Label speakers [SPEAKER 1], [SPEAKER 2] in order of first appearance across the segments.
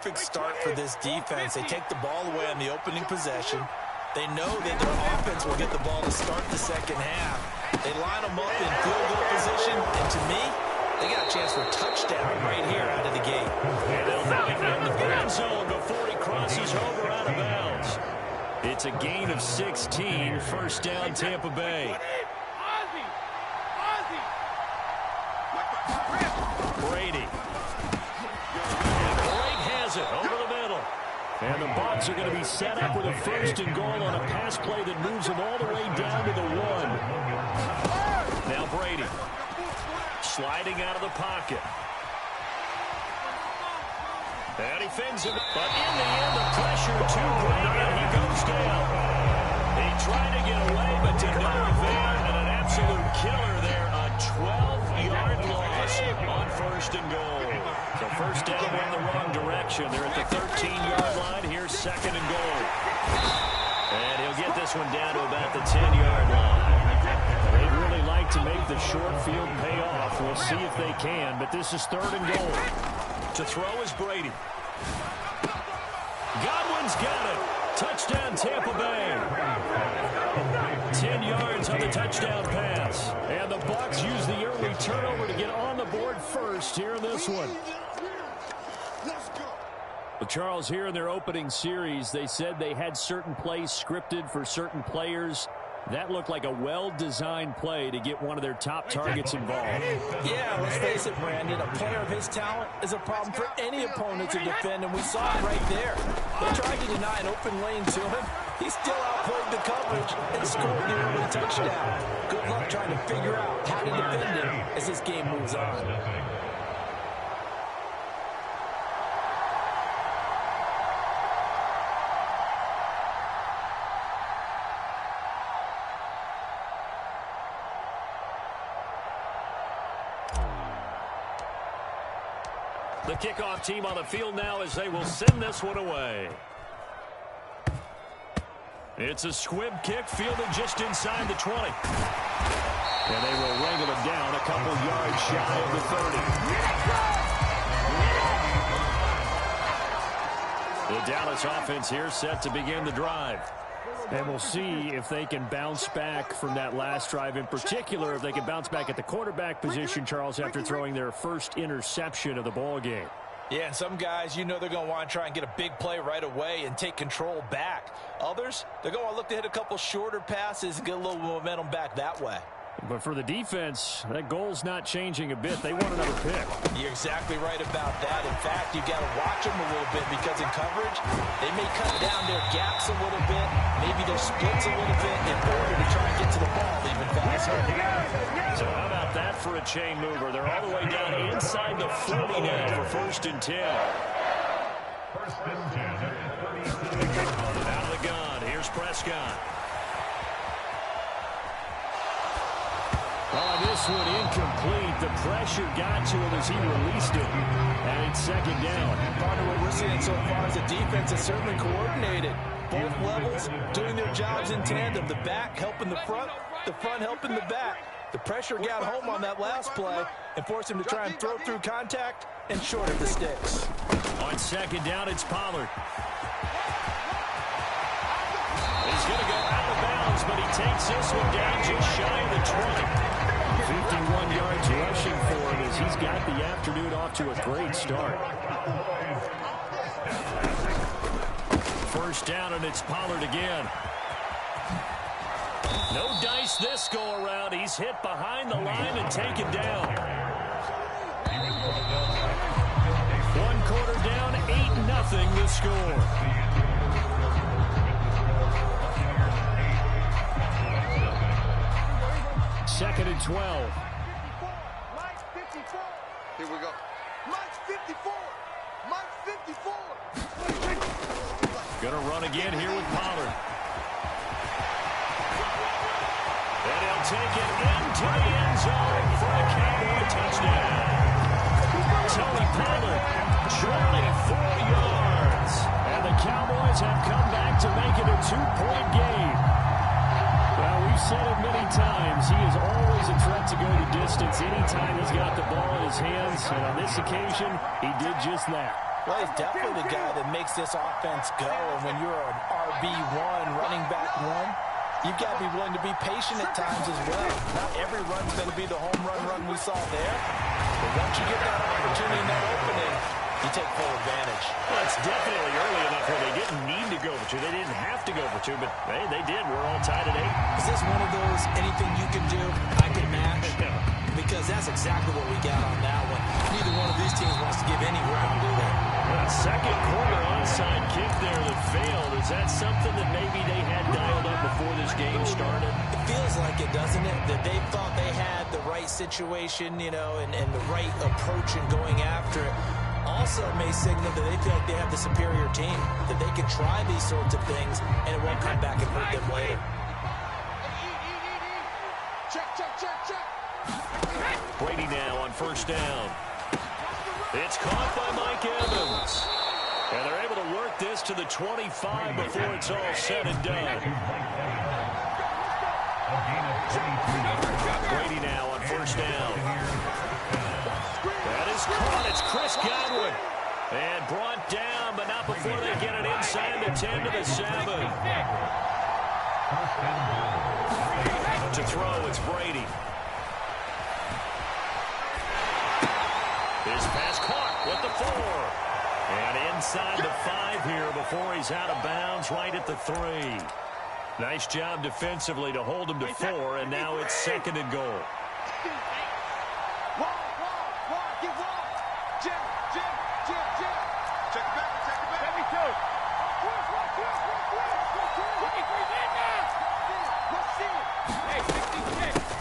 [SPEAKER 1] Perfect start for this defense. They take the ball away on the opening possession. They know that their offense will get the ball to start the second half. They line them up in field goal position, and to me, they got a chance for a touchdown right here out of the gate.
[SPEAKER 2] And they'll have it in the end zone before he crosses over out of bounds. It's a gain of 16, first down Tampa Bay. Brady. And Blake has it over the middle. And the Bucs are going to be set up with a first and goal on a pass play that moves them all the way down to the 1. Now Brady. Sliding out of the pocket. And he fins him. But in the end, the pressure too great, and he goes down. He tried to get away, but to no avail. And an absolute killer there. A 12-yard loss on first and goal. So first down went the wrong direction. They're at the 13-yard line. Here's second and goal. And he'll get this one down to about the 10-yard line. They'd really like to make the short field pay off. We'll see if they can, but this is third and goal. To throw is Brady. Godwin's got it. Touchdown, Tampa Bay. 10 yards on the touchdown pass. And the Bucs use the early turnover to get on the board first here in this one. Well, Charles, here in their opening series, they said they had certain plays scripted for certain players. That looked like a well-designed play to get one of their top targets involved.
[SPEAKER 1] Yeah, let's face it, Brandon. A player of his talent is a problem for any opponent to defend, and we saw it right there. They tried to deny an open lane to him. He still outplayed the coverage and scored the early touchdown. Good luck trying to figure out how to defend him as this game moves on.
[SPEAKER 2] The kickoff team on the field now as they will send this one away. It's a squib kick fielded just inside the 20. And they will wrangle it down a couple yards shy of the 30. The Dallas offense here set to begin the drive. And we'll see if they can bounce back from that last drive. In particular, if they can bounce back at the quarterback position, Charles, after throwing their first interception of the ball game.
[SPEAKER 1] Yeah, and some guys, you know they're going to want to try and get a big play right away and take control back. Others, they're going to look to hit a couple shorter passes and get a little momentum back that way.
[SPEAKER 2] But for the defense, that goal's not changing a bit. They want another pick.
[SPEAKER 1] You're exactly right about that. In fact, you got to watch them a little bit because in coverage, they may cut down their gaps a little bit, maybe their splits a little bit in order to try and get to the ball even faster.
[SPEAKER 2] So how about that for a chain mover? They're all the way down inside the 40 now for first and 10. Out of the gun. Here's Prescott. Oh, this one incomplete. The pressure got to him as he released it. And it's second down.
[SPEAKER 1] Partner, what we're seeing so far is the defense is certainly coordinated. Both levels doing their jobs in tandem. The back helping the front helping the back. The pressure got home on that last play and forced him to try and throw through contact and short of the sticks.
[SPEAKER 2] On second down, it's Pollard. He's going to go out of bounds, but he takes this one down just shy of the 20. 51 yards rushing for him as he's got the afternoon off to a great start. First down, and it's Pollard again. No dice this go-around. He's hit behind the line and taken down. One quarter down, 8-0 the score. Second and 12.
[SPEAKER 3] Mike's 54. Here we go. Mike's 54. Mike's 54.
[SPEAKER 2] Gonna run again here with Pollard. And he'll take it into the end zone for a Cowboy touchdown. Tony Pollard, 24 yards. And the Cowboys have come back to make it a 2-point game. Well, we've said it many times. He is always a threat to go the distance anytime he's got the ball in his hands. And on this occasion, he did just that.
[SPEAKER 1] Well, he's definitely the guy that makes this offense go. And when you're an RB1, running back one, you've got to be willing to be patient at times as well. Not every run's going to be the home run we saw there. But once you get that opportunity and that opening, you take full advantage.
[SPEAKER 2] Well, it's definitely early enough where they didn't need to go for two. They didn't have to go for two, but hey, they did. We're all tied at 8.
[SPEAKER 1] Is this one of those anything you can do, I can match? Because that's exactly what we got on that one. Neither one of these teams wants to give any ground, do they?
[SPEAKER 2] Well, second quarter onside kick there that failed. Is that something that maybe they had dialed up before this game started?
[SPEAKER 1] It feels like it, doesn't it? That they thought they had the right situation, and the right approach in going after it. Also may signal that they feel like they have the superior team, that they can try these sorts of things, and it won't come back and hurt them later.
[SPEAKER 2] Brady now on first down. It's caught by Mike Evans. And they're able to work this to the 25 before it's all said and done. Brady now on first down. That is caught. It's Chris Godwin. And brought down, but not before they get it inside the 10 to the 7. To throw, it's Brady. His pass caught with the 4. And inside the 5 here before he's out of bounds right at the 3. Nice job defensively to hold him to 4, and now it's second and goal.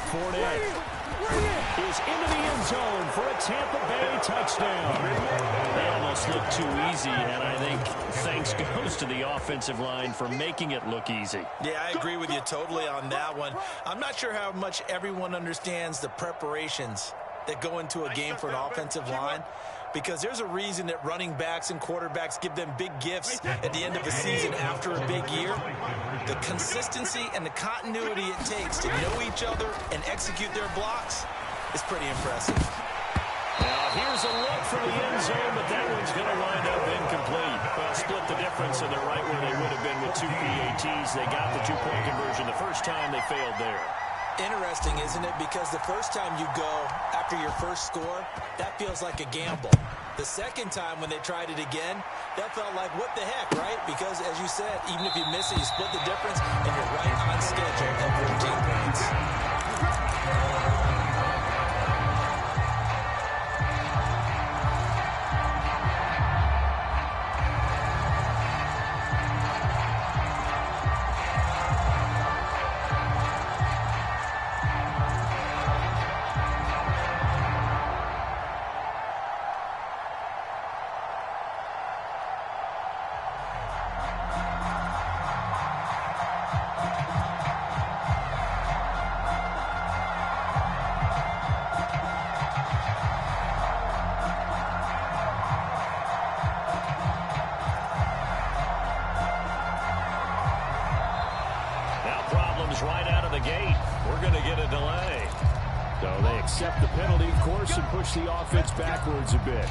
[SPEAKER 2] Fournette is into the end zone for a Tampa Bay touchdown. They almost looked too easy, and I think thanks goes to the offensive line for making it look easy.
[SPEAKER 1] Yeah, I agree with you totally on that one. I'm not sure how much everyone understands the preparations that go into a game for an offensive line, because there's a reason that running backs and quarterbacks give them big gifts at the end of a season after a big year. The consistency and the continuity it takes to know each other and execute their blocks is pretty impressive.
[SPEAKER 2] Now here's a look for the end zone, but that one's going to wind up incomplete. Well, split the difference, and they're right where they would have been with 2 PATs. They got the 2-point conversion the first time. They failed there.
[SPEAKER 1] Interesting, isn't it? Because the first time you go after your first score, that feels like a gamble. The second time when they tried it again, that felt like, what the heck, right? Because, as you said, even if you miss it, you split the difference, and you're right on schedule at 14 points.
[SPEAKER 2] Right out of the gate. We're going to get a delay. So they accept the penalty, of course, and push the offense backwards a bit.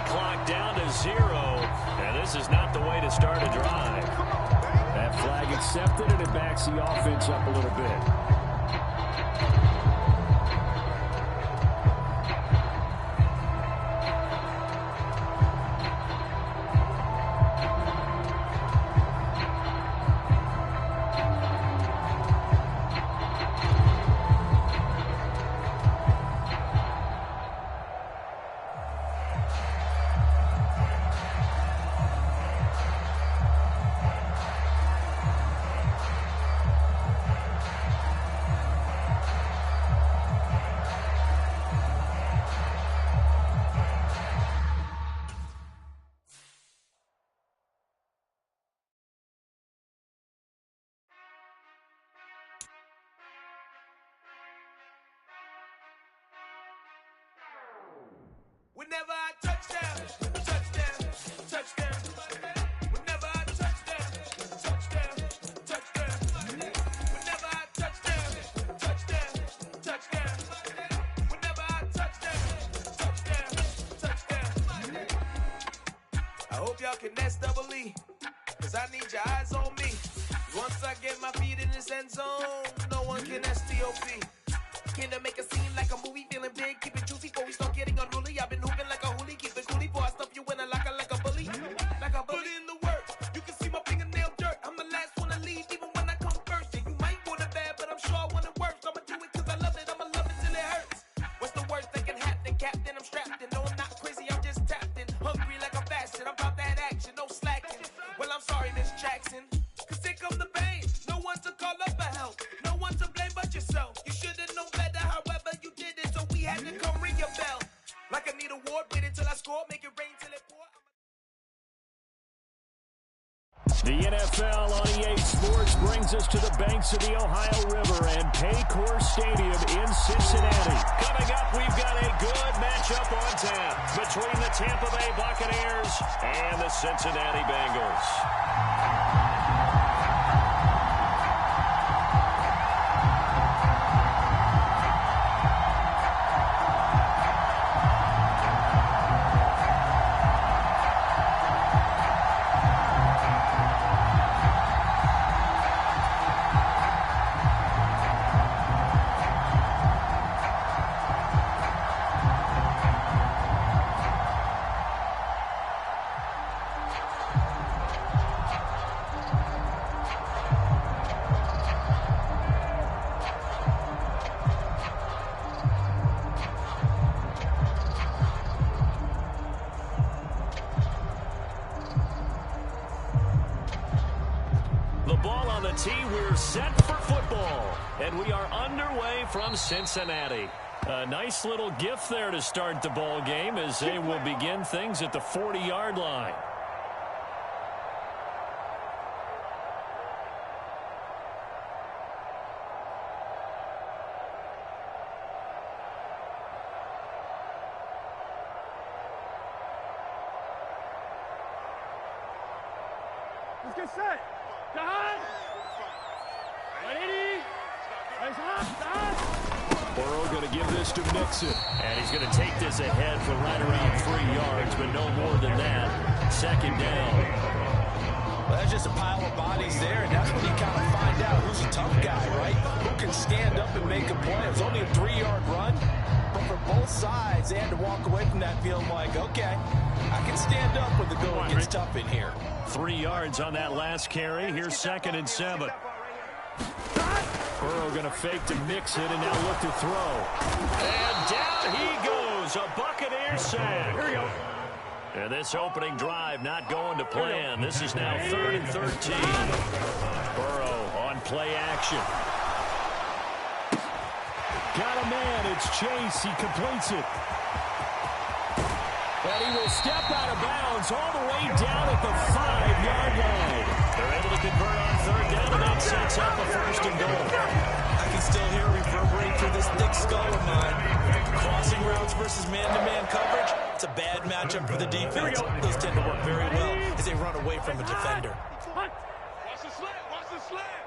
[SPEAKER 2] Clock down to 0, and this is not the way to start a drive. That flag accepted, and it backs the offense up a little bit.
[SPEAKER 4] Whenever I touchdown, touchdown, touchdown. Whenever I touchdown, touchdown, touchdown. Whenever I touchdown, touchdown, touchdown. Whenever I touchdown, touchdown, touchdown. I hope y'all can nest double E, cause I need your eyes on me. Once I get my feet in this end zone, no one can STOP. Came to make a scene like a movie, feeling big, keep it juicy before we start getting unruly. I've been hooping like a hoolie, keep it coolie before I stuff you in a locker like a bully. Like a bully in the work, you can see my fingernail dirt. I'm the last one to leave, even when I come first. And you might want it bad, but I'm sure I want it worse. I'ma do it cause I love it, I'ma love it till it hurts. What's the worst that can happen, Captain? I'm strapped in, no I'm not crazy, I'm just tapped in. Hungry like I'm fasting, I'm about that action, no slacking. Well I'm sorry, Miss Jackson, cause here come the pain. No one to call up for help, no one to blame but yourself. You should've known better, however you did it, so we had to come ring your bell. Like I need a award, wait until I score, make it rain till it pour.
[SPEAKER 2] The NFL on EA Sports brings us to the banks of the Ohio River and Paycor Stadium in Cincinnati. Coming up, we've got a good matchup on tap between the Tampa Bay Buccaneers and the Cincinnati Bengals. We're set for football, and we are underway from Cincinnati. A nice little gift there to start the ball game as they will begin things at the 40-yard line.
[SPEAKER 5] Let's get set.
[SPEAKER 2] Burrow going to give this to Mixon. And he's going to take this ahead for right around 3 yards, but no more than that. Second down.
[SPEAKER 1] Well, that's just a pile of bodies there, and that's when you kind of find out who's a tough guy, right? Who can stand up and make a play. It was only a 3-yard run, but for both sides, they had to walk away from that feeling like, okay, I can stand up when the going gets tough in here.
[SPEAKER 2] 3 yards on that last carry. Here's 2nd and 7. Burrow going to fake to Mixon and now look to throw. And down he goes. A Buccaneer sack.
[SPEAKER 5] Here we go.
[SPEAKER 2] And this opening drive not going to plan. This is now 3rd and 13. Burrow on play action. Got a man. It's Chase. He completes it. And he will step out of bounds all the way down at the 5-yard line. They're able to convert on 3rd down, and that sets up a 1st and goal.
[SPEAKER 1] I can still hear it reverberate through this thick skull of mine. Crossing routes versus man-to-man coverage, it's a bad matchup for the defense. Those tend to work very well as they run away from a defender.
[SPEAKER 5] Watch the slant. Watch the slant.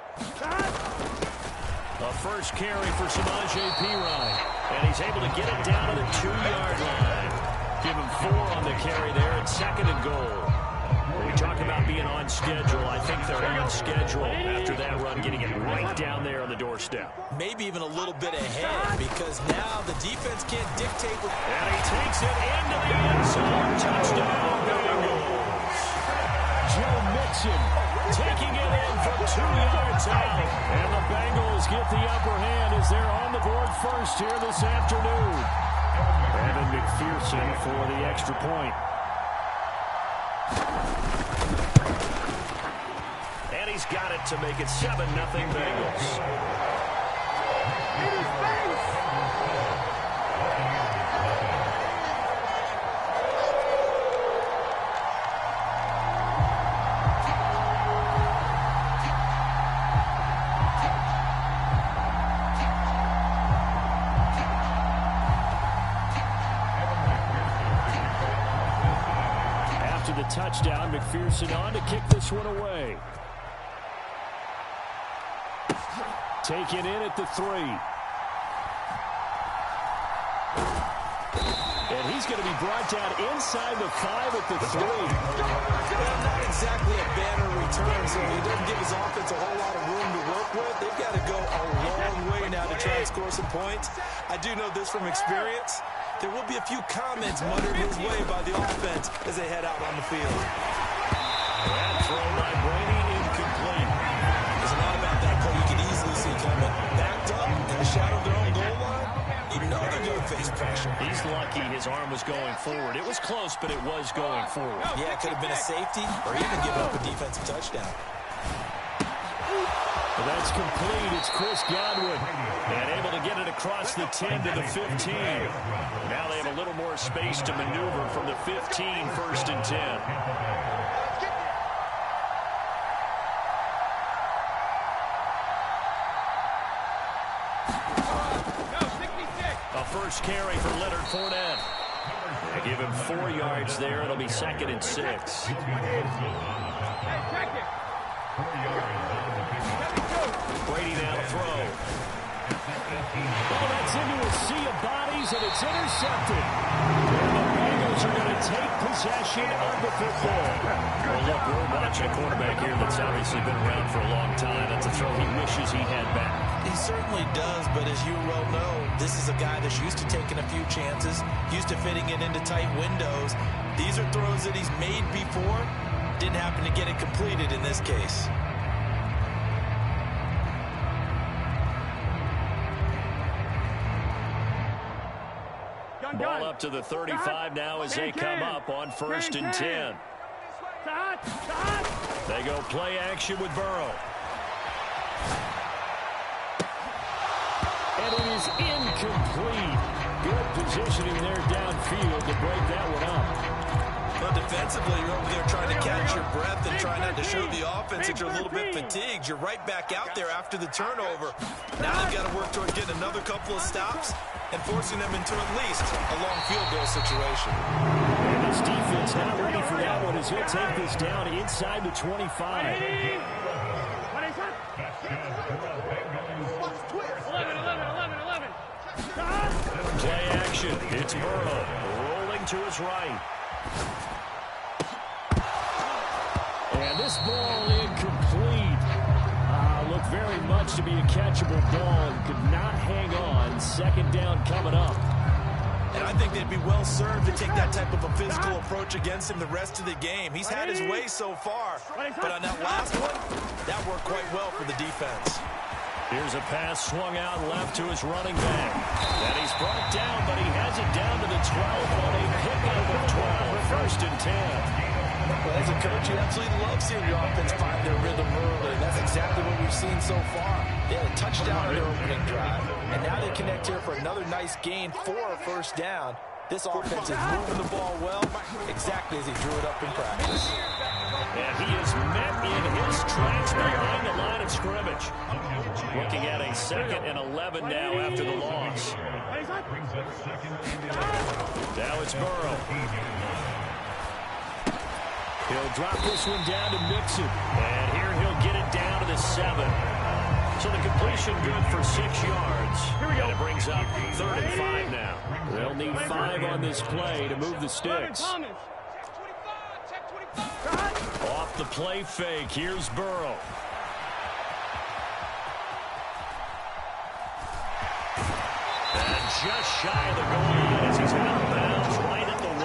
[SPEAKER 2] A first carry for Samaje Perine. And he's able to get it down to the 2-yard line. Give him 4 on the carry there at 2nd and goal. When we talk about being on schedule, I think they're on schedule after that run, getting it right down there on the doorstep.
[SPEAKER 1] Maybe even a little bit ahead because now the defense can't dictate.
[SPEAKER 2] And he takes it into the end zone. Touchdown, Bengals. Joe Mixon taking it in from 2 yards out. And the Bengals get the upper hand as they're on the board first here this afternoon. Evan McPherson for the extra point. And he's got it to make it 7-0 Bengals. touchdown. McPherson on to kick this one away. Taken in at the 3. And he's going to be brought down inside the 5 at the 3.
[SPEAKER 1] Well, not exactly a banner return, so he doesn't give his offense a whole lot of room to work with. They've got to go a long way now to try and score some points. I do know this from experience. There will be a few comments muttered his way by the offense as they head out on the field.
[SPEAKER 2] That throw by Brady incomplete.
[SPEAKER 1] There's a lot about that play you can easily see coming. Backed up in the shadow of their own goal line. You know they're going to face pressure.
[SPEAKER 2] He's lucky his arm was going forward. It was close, but it was going forward.
[SPEAKER 1] Yeah, it could have been a safety or even given up a defensive touchdown.
[SPEAKER 2] Well, that's complete. It's Chris Godwin. And able to get it across the 10 to the 15. Now they have a little more space to maneuver from the 15, 1st and 10. First carry for Leonard Fournette. They give him 4 yards there. It'll be 2nd and 6. Brady now to throw. Oh, that's into a sea of bodies, and it's intercepted. And the Bengals are going to take possession of the football. Well, look, we're watching a quarterback here that's obviously been around for a long time. That's a throw he wishes he had back.
[SPEAKER 1] He certainly does, but as you well know, this is a guy that's used to taking a few chances, used to fitting it into tight windows. These are throws that he's made before. Didn't happen to get it completed in this case.
[SPEAKER 2] Ball up to the 35 now as they come up on 1st and 10. They go play action with Burrow. And it is incomplete. Good positioning there downfield to break that one up.
[SPEAKER 1] But defensively, you're over there trying to catch your breath and trying not to show the offense that you're a little bit fatigued. You're right back out there after the turnover. Now they've got to work toward getting another couple of stops and forcing them into at least a long field goal situation.
[SPEAKER 2] And this defense not ready for that one as he'll take this down inside the 25.
[SPEAKER 5] 11.
[SPEAKER 2] Play action. It's Burrow rolling to his right. And this ball incomplete. Looked very much to be a catchable ball and could not hang on. 2nd down coming up.
[SPEAKER 1] And I think they'd be well served to take that type of a physical approach against him the rest of the game. He's had his way so far, but on that last one, that worked quite well for the defense.
[SPEAKER 2] Here's a pass swung out left to his running back. And he's brought down, but he has it down to the 12 on a pickup of 12. 1st and 10.
[SPEAKER 1] Well, as a coach, you absolutely love seeing your offense find their rhythm early, and that's exactly what we've seen so far. They had a touchdown on their opening drive, and now they connect here for another nice gain for a 1st down. This offense is moving the ball well, exactly as he drew it up in practice.
[SPEAKER 2] And he is met in his tracks behind the line of scrimmage. Looking at a 2nd and 11 now after the loss. Now it's Burrow. He'll drop this one down to Mixon. And here he'll get it down to the 7. So the completion good for 6 yards. And it brings up 3rd and 5 now. They'll need 5 on this play to move the sticks. Off the play fake, here's Burrow. And just shy of the goal line as he's out of bounds right at the 1.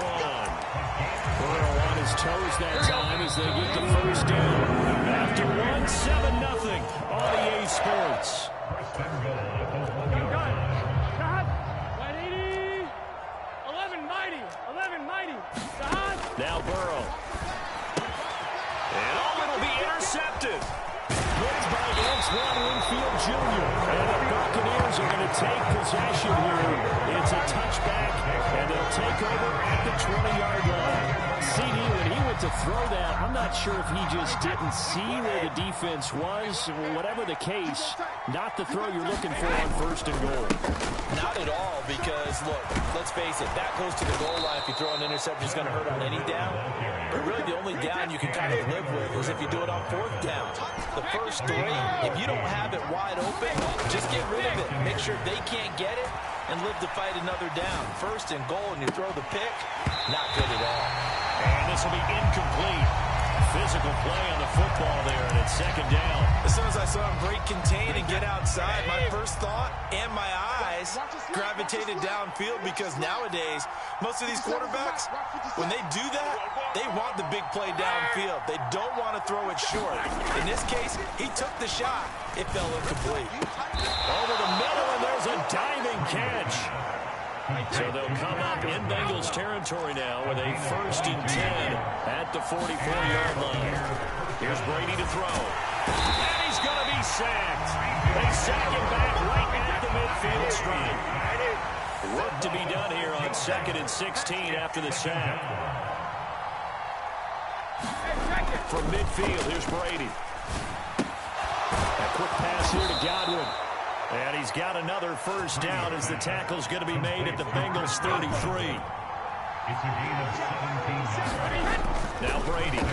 [SPEAKER 2] Burrow on his toes that time as they get the 1st down. After 1-7-0 on EA Sports. Now Burrow. And it'll be intercepted. Blitzed by Antoine Winfield Jr. And the Buccaneers are going to take possession here. It's a touchback, and they'll take over at the 20-yard line. CD, when he went to throw that, I'm not sure if he just didn't see where the defense was. Whatever the case, not the throw you're looking for on 1st and goal.
[SPEAKER 1] Not Not at all, because, look, let's face it, that goes to the goal line. If you throw an interception, it's going to hurt on any down. But really, the only down you can kind of live with is if you do it on 4th down. The first 3, if you don't have it wide open, just get rid of it. Make sure they can't get it and live to fight another down. 1st and goal, and you throw the pick, not good at all.
[SPEAKER 2] And this will be incomplete. Physical play on the football there, and it's 2nd down.
[SPEAKER 1] As soon as I saw him break contain and get outside, my first thought and my eyes gravitated downfield, because nowadays, most of these quarterbacks, when they do that, they want the big play downfield. They don't want to throw it short. In this case, he took the shot. It fell incomplete.
[SPEAKER 2] Over the middle, and there's a diving catch. So they'll come up in Bengals territory now with a 1st and 10 at the 44-yard line. Here's Brady to throw. And he's going to be sacked. They sack him back right at the midfield stripe. Work to be done here on 2nd and 16 after the sack. From midfield, here's Brady. A quick pass here to Godwin. And he's got another 1st down as the tackle's going to be made at the Bengals 33. Now Brady. And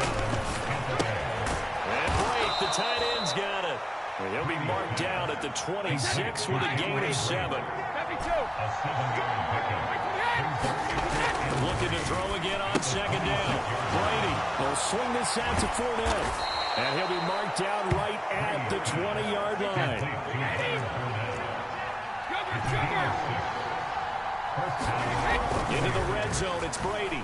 [SPEAKER 2] Blake, the tight end's got it. And he'll be marked down at the 26 with a gain of 7. Looking to throw again on 2nd down. Brady will swing this out to Fournette. And he'll be marked down right at the 20-yard line. Into the red zone, it's Brady.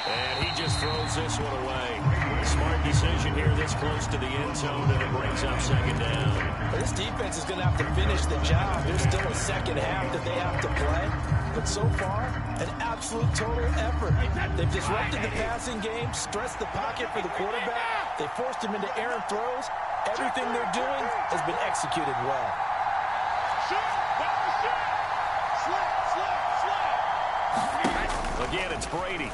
[SPEAKER 2] And he just throws this one away. Smart decision here this close to the end zone, and it brings up 2nd down.
[SPEAKER 1] This defense is going to have to finish the job. There's still a 2nd half that they have to play. But so far, an absolute total effort. They've disrupted the passing game, stressed the pocket for the quarterback. They forced him into errant throws. Everything they're doing has been executed well.
[SPEAKER 2] Again, it's Brady.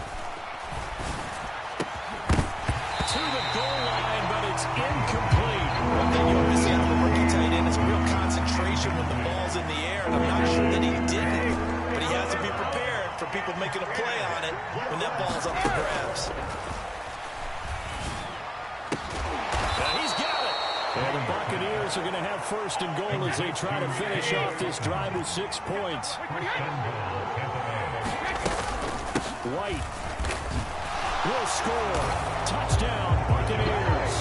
[SPEAKER 2] To the goal line, but it's incomplete.
[SPEAKER 1] One thing you always see out of the rookie tight end is real concentration when the ball's in the air, and I'm not sure that he didn't. But he has to be prepared for people making a play on it when that ball's up for grabs.
[SPEAKER 2] He's got it. And the Buccaneers are going to have 1st and goal as they try to finish off this drive with 6 points. White will score. Touchdown, Buccaneers.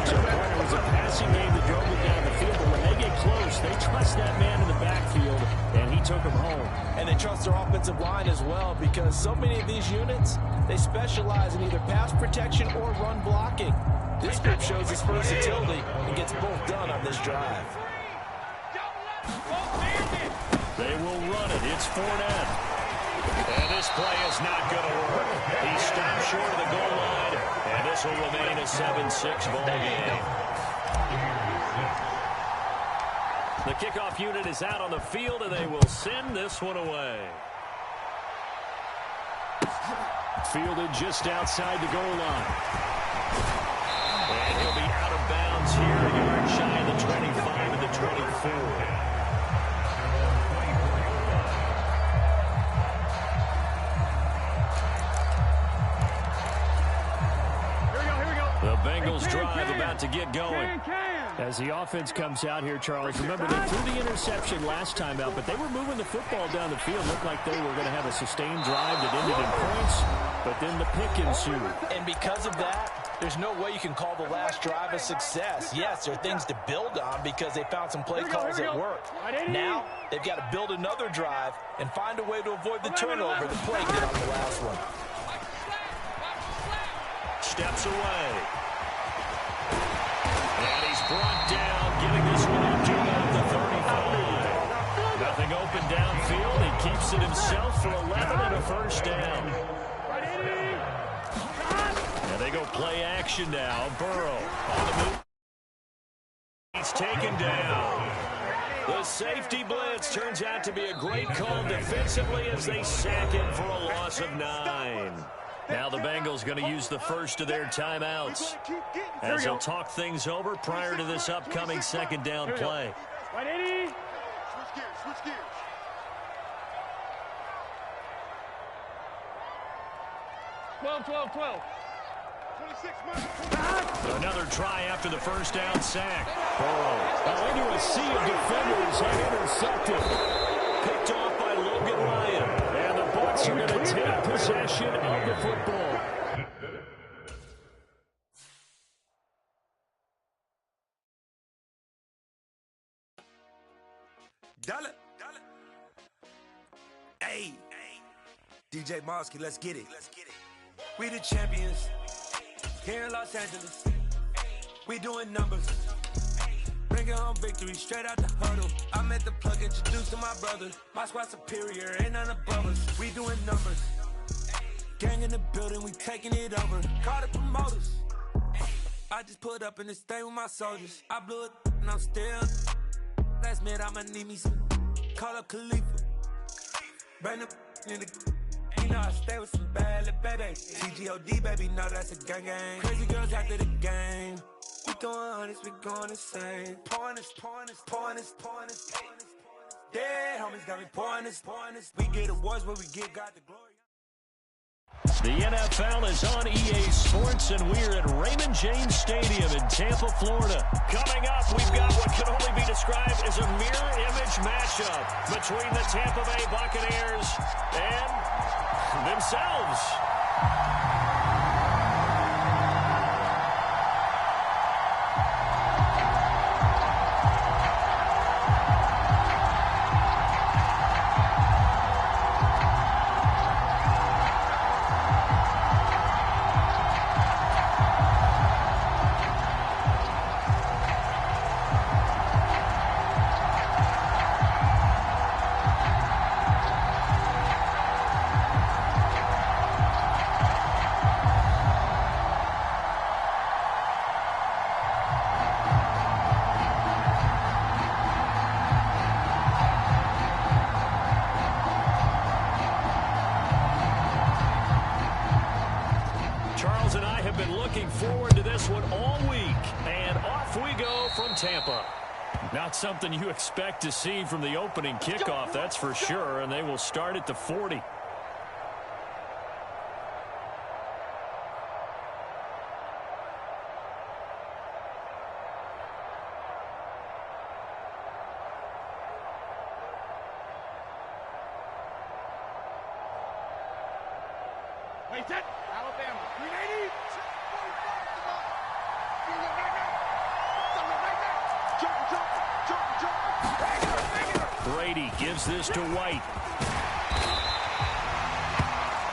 [SPEAKER 2] So it was a passing game that drove it down the field, but when they get close, they trust that man in the backfield, and he took him home.
[SPEAKER 1] And they trust their offensive line as well, because so many of these units, they specialize in either pass protection or run blocking. This group shows its versatility and gets both done on this drive.
[SPEAKER 2] They will run it. It's Fournette. And this play is not going to work. He stopped short of the goal line, and this will remain a 7-6 ball game. The kickoff unit is out on the field, and they will send this one away. Fielded just outside the goal line. And he'll be out of bounds here, a yard shy of the 25 and the 24. The Bengals drive about to get going. As the offense comes out here, Charles, remember they threw the interception last time out, but they were moving the football down the field. Looked like they were going to have a sustained drive that ended in points, but then the pick ensued.
[SPEAKER 1] And because of that, there's no way you can call the last drive a success. Yes, there are things to build on because they found some play calls that worked. Now, they've got to build another drive and find a way to avoid the turnover that plagued it on the last one.
[SPEAKER 2] Steps away. And he's brought down, getting this one up to about the 35. Nothing open downfield. He keeps it himself for 11 and a first down. And they go play action now. Burrow on the move. He's taken down. The safety blitz turns out to be a great call defensively as they sack him for a loss of 9. Now the Bengals going to use the first of their timeouts as they'll talk things over prior to this upcoming second down play.
[SPEAKER 5] Right, 80.
[SPEAKER 3] Switch gears.
[SPEAKER 5] 12.
[SPEAKER 3] 26 minutes.
[SPEAKER 2] Another try after the first down sack. Burrow into a sea of defenders and intercepted. Picked off by Logan Ryan. And the Bucs are going to take possession of the football.
[SPEAKER 6] Dollar. Hey. DJ Mosky, let's get it. We the champions. Here in Los Angeles. We doing numbers. Bringing home victory straight out the huddle. I met the plug, introduced to my brother. My squad superior, ain't none above us. We doing numbers. Gang in the building, we taking it over. Call the promoters. I just put up in this thing with my soldiers. I blew it and I'm still. Last minute, I'ma need me some. Call up Khalifa. Bring the in the. You know I stay with some bad little babies. TGOD, baby, know that's a gang gang. Crazy girls after the game. We throwing hundreds, we going insane. Pouring us. Dead homies got me pouring us. We get awards where we get God the glory.
[SPEAKER 2] The NFL is on EA Sports, and we're at Raymond James Stadium in Tampa, Florida. Coming up, we've got what can only be described as a mirror image matchup between the Tampa Bay Buccaneers and themselves. Charles and I have been looking forward to this one all week, and off we go from Tampa. Not something you expect to see from the opening kickoff, that's for sure, and they will start at the 40.
[SPEAKER 5] Wait, set. Alabama. 380.
[SPEAKER 2] Brady gives this to White.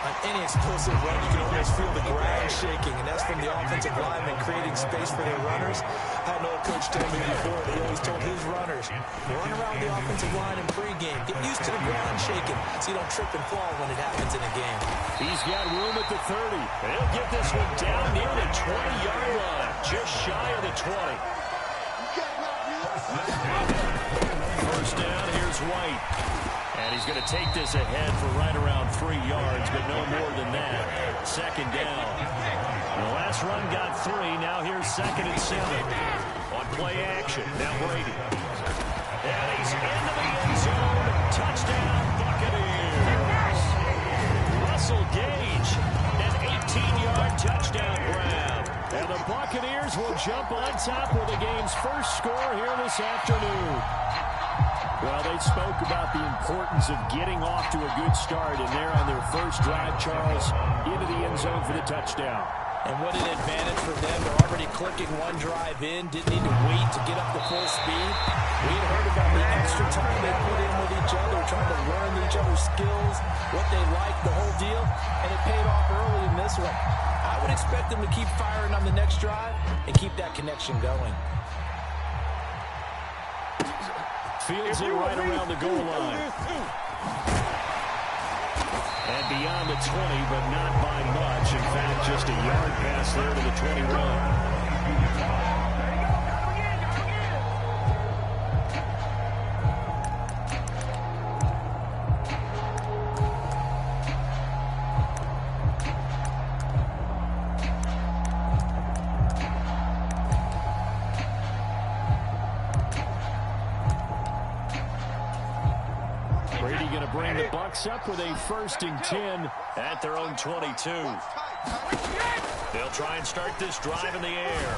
[SPEAKER 1] On any explosive run, you can almost feel the ground shaking, and that's from the offensive linemen creating space for their runners. I know a coach told me before that he always told his runners, run around the offensive line in pregame. Get used to the ground shaking so you don't trip and fall when it happens in a game.
[SPEAKER 2] He's got room at the 30. He'll get this one down near the 20-yard line, just shy of the 20. First down, here's White. And he's going to take this ahead for right around 3 yards, but no more than that. Second down. The last run got 3. Now here's 2nd and 7. On play action. Now Brady. And he's into the end zone. Touchdown, Buccaneers. Russell Gage, an 18-yard touchdown grab. And the Buccaneers will jump on top with the game's first score here this afternoon. Well, they spoke about the importance of getting off to a good start, and they're on their first drive, Charles, into the end zone for the touchdown.
[SPEAKER 1] And what an advantage for them. They're already clicking one drive in, didn't need to wait to get up to full speed. We had heard about the extra time they put in with each other, trying to learn each other's skills, what they like, the whole deal, and it paid off early in this one. I would expect them to keep firing on the next drive and keep that connection going.
[SPEAKER 2] Fields it right around the goal line. And beyond the 20, but not by much. In fact, just a yard pass there to the 21. Brady going to bring the Bucs up with a 1st and 10 at their own 22. They'll try and start this drive in the air.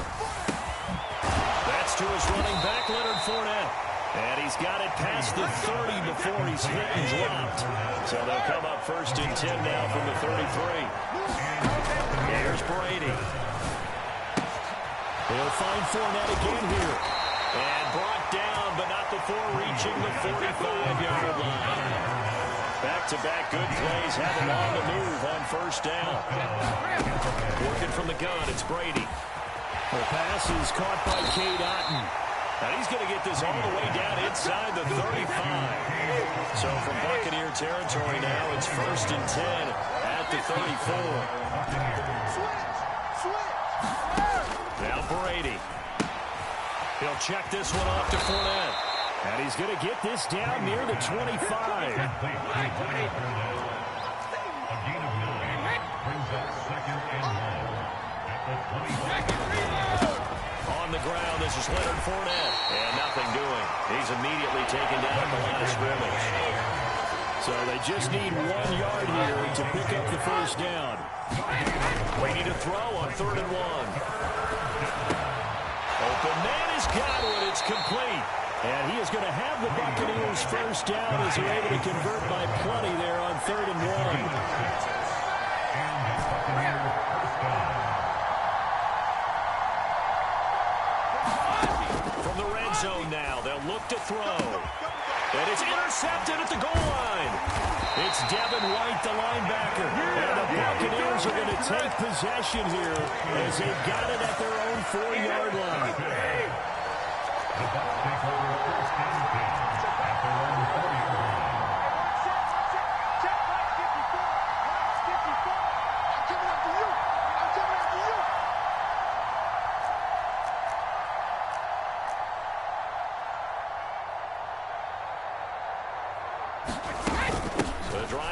[SPEAKER 2] That's to his running back, Leonard Fournette. And he's got it past the 30 before he's hit and dropped. So they'll come up 1st and 10 now from the 33. Here's Brady. He'll find Fournette again here. And brought down, but not before reaching the 45-yard line. Back-to-back good plays have him on the move on 1st down. Working from the gun, it's Brady. The pass is caught by Cade Otton. And he's going to get this all the way down inside the 35. So from Buccaneer territory now, it's 1st and 10 at the 34. Now Brady. He'll check this one off to Fournette. And he's going to get this down near the 25. On the ground, this is Leonard Fournette. And nothing doing. He's immediately taken down at the line of scrimmage. So they just need 1 yard here to pick up the 1st down. Brady to throw on 3rd and 1. Open man is Godwin. It's complete. And he is going to have the Buccaneers 1st down as they're able to convert by plenty there on 3rd and 1. Zone now. They'll look to throw. And it's intercepted at the goal line. It's Devin White, the linebacker. And the Buccaneers are going to take possession here as they've got it at their own 4-yard line.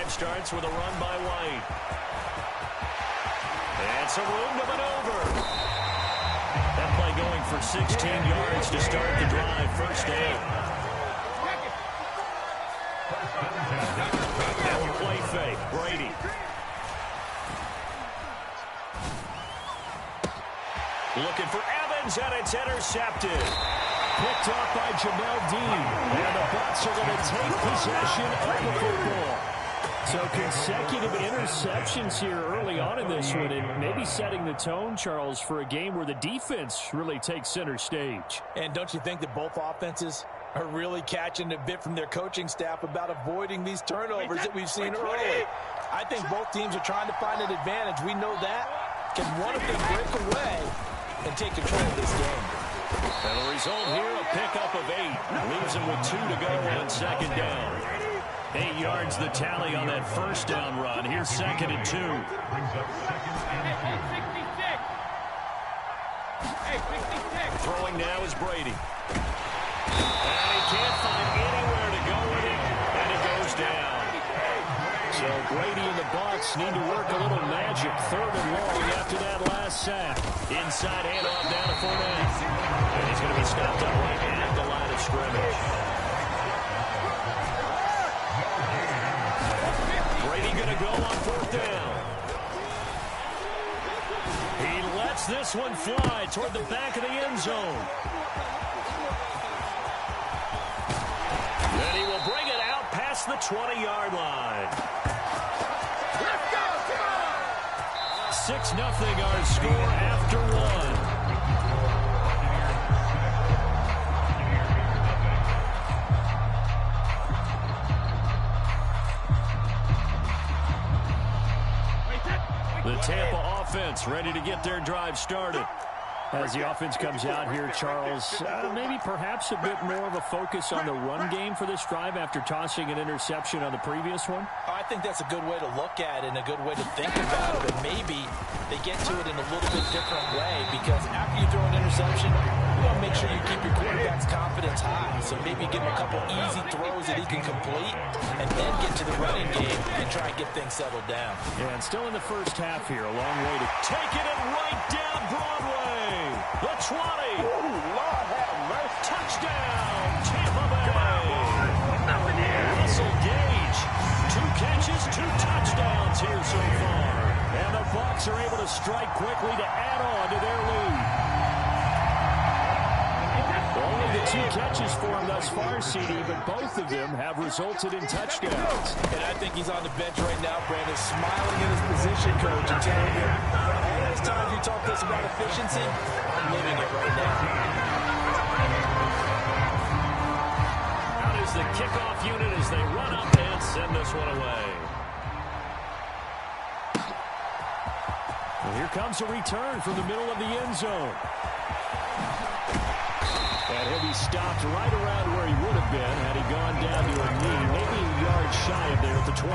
[SPEAKER 2] Starts with a run by White. And some room to maneuver. That play going for 16 yards to start the drive. 1st down. Now a play fake. Brady. Looking for Evans, and it's intercepted. Picked off by Jamel Dean. And the Bucs are going to take possession of the football. So consecutive interceptions here early on in this one, and maybe setting the tone, Charles, for a game where the defense really takes center stage.
[SPEAKER 1] And don't you think that both offenses are really catching a bit from their coaching staff about avoiding these turnovers that we've seen early? I think both teams are trying to find an advantage. We know that. Can one of them break away and take control of this game?
[SPEAKER 2] And the result here, a pickup of 8. Leaves him with 2 to go on 2nd down. 8 yards the tally on that 1st down run. Here's 2nd and 2. Throwing now is Brady. And he can't find anywhere to go with it, and it goes down. So Brady and the Bucs need to work a little magic. 3rd and long after that last sack. Inside handoff down to Fournette. And he's going to be stopped up right at the line of scrimmage. Going to go on 4th down. He lets this one fly toward the back of the end zone. And he will bring it out past the 20-yard line.
[SPEAKER 3] Let's go, come on!
[SPEAKER 2] 6-0 our score after 1. The Tampa offense ready to get their drive started. As the offense comes out here, Charles, maybe perhaps a bit more of a focus on the run game for this drive after tossing an interception on the previous one?
[SPEAKER 1] I think that's a good way to look at it and a good way to think about it. And maybe they get to it in a little bit different way, because after you throw an interception, you want to make sure you keep your quarterback's confidence high. So maybe give him a couple easy throws that he can complete and then get to the running game and try and get things settled down.
[SPEAKER 2] Yeah, and still in the 1st half here, a long way to take it and right down Broadway. The 20.
[SPEAKER 3] Ooh, Lord have mercy.
[SPEAKER 2] Touchdown, Tampa Bay. Russell Gage strike quickly to add on to their lead. Only the 2 catches for him thus far, CD, but both of them have resulted in touchdowns.
[SPEAKER 1] And I think he's on the bench right now, Brandon, smiling at his position coach and telling him, all those times you talk to us about efficiency, I'm living it right now.
[SPEAKER 2] Out is the kickoff unit as they run up and send this one away. And here comes a return from the middle of the end zone. And he'll be stopped right around where he would have been had he gone down to a knee, maybe a yard shy of there at the 24.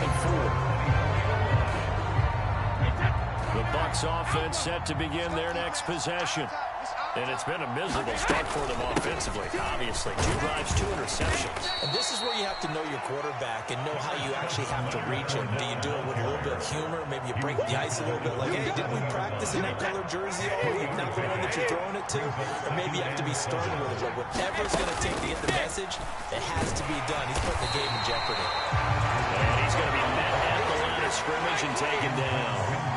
[SPEAKER 2] The Bucs offense set to begin their next possession. And it's been a miserable start for them offensively. Obviously, 2 drives, 2 interceptions.
[SPEAKER 1] And this is where you have to know your quarterback and know how you actually have to reach him. Do you do it with a little bit of humor? Maybe you break the ice a little bit like, hey, didn't we practice in that color jersey? Oh, you're not the one that you're throwing it to? Or maybe you have to be stern with it. But whatever's going to take to get the message, it has to be done. He's putting the game in jeopardy.
[SPEAKER 2] And he's going to be met at the line of scrimmage and taken down.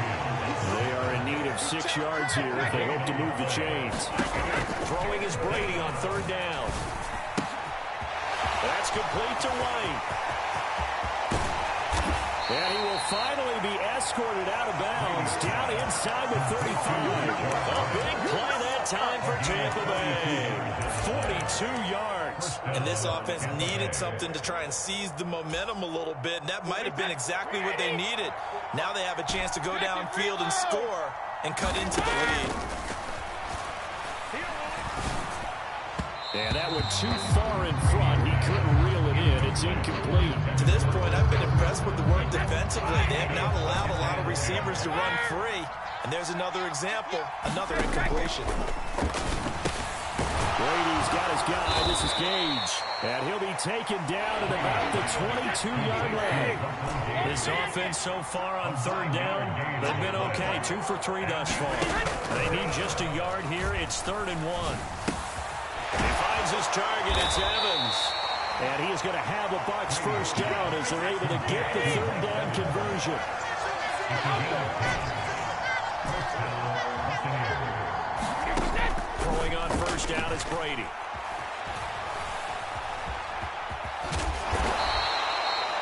[SPEAKER 2] They are in need of 6 yards here if they hope to move the chains. Throwing is Brady on 3rd down. That's complete to White. And he will finally be escorted out of bounds down inside the 35. A big play that time for Tampa Bay. 42 yards.
[SPEAKER 1] And this offense needed something to try and seize the momentum a little bit. And that might have been exactly what they needed. Now they have a chance to go downfield and score and cut into the lead.
[SPEAKER 2] And that went too far in front. He couldn't reel it in. It's incomplete.
[SPEAKER 1] To this point, I've been impressed with the work defensively. They have not allowed a lot of receivers to run free. And there's another example, another incompletion.
[SPEAKER 2] Brady's got his guy. This is Gage. And he'll be taken down at about the 22-yard line. This offense so far on 3rd down, they've been okay. 2 for 3 thus far. They need just a yard here. It's 3rd and 1. He finds his target. It's Evans. And he is going to have a Bucs first down as they're able to get the 3rd down conversion. Throwing on first down is Brady.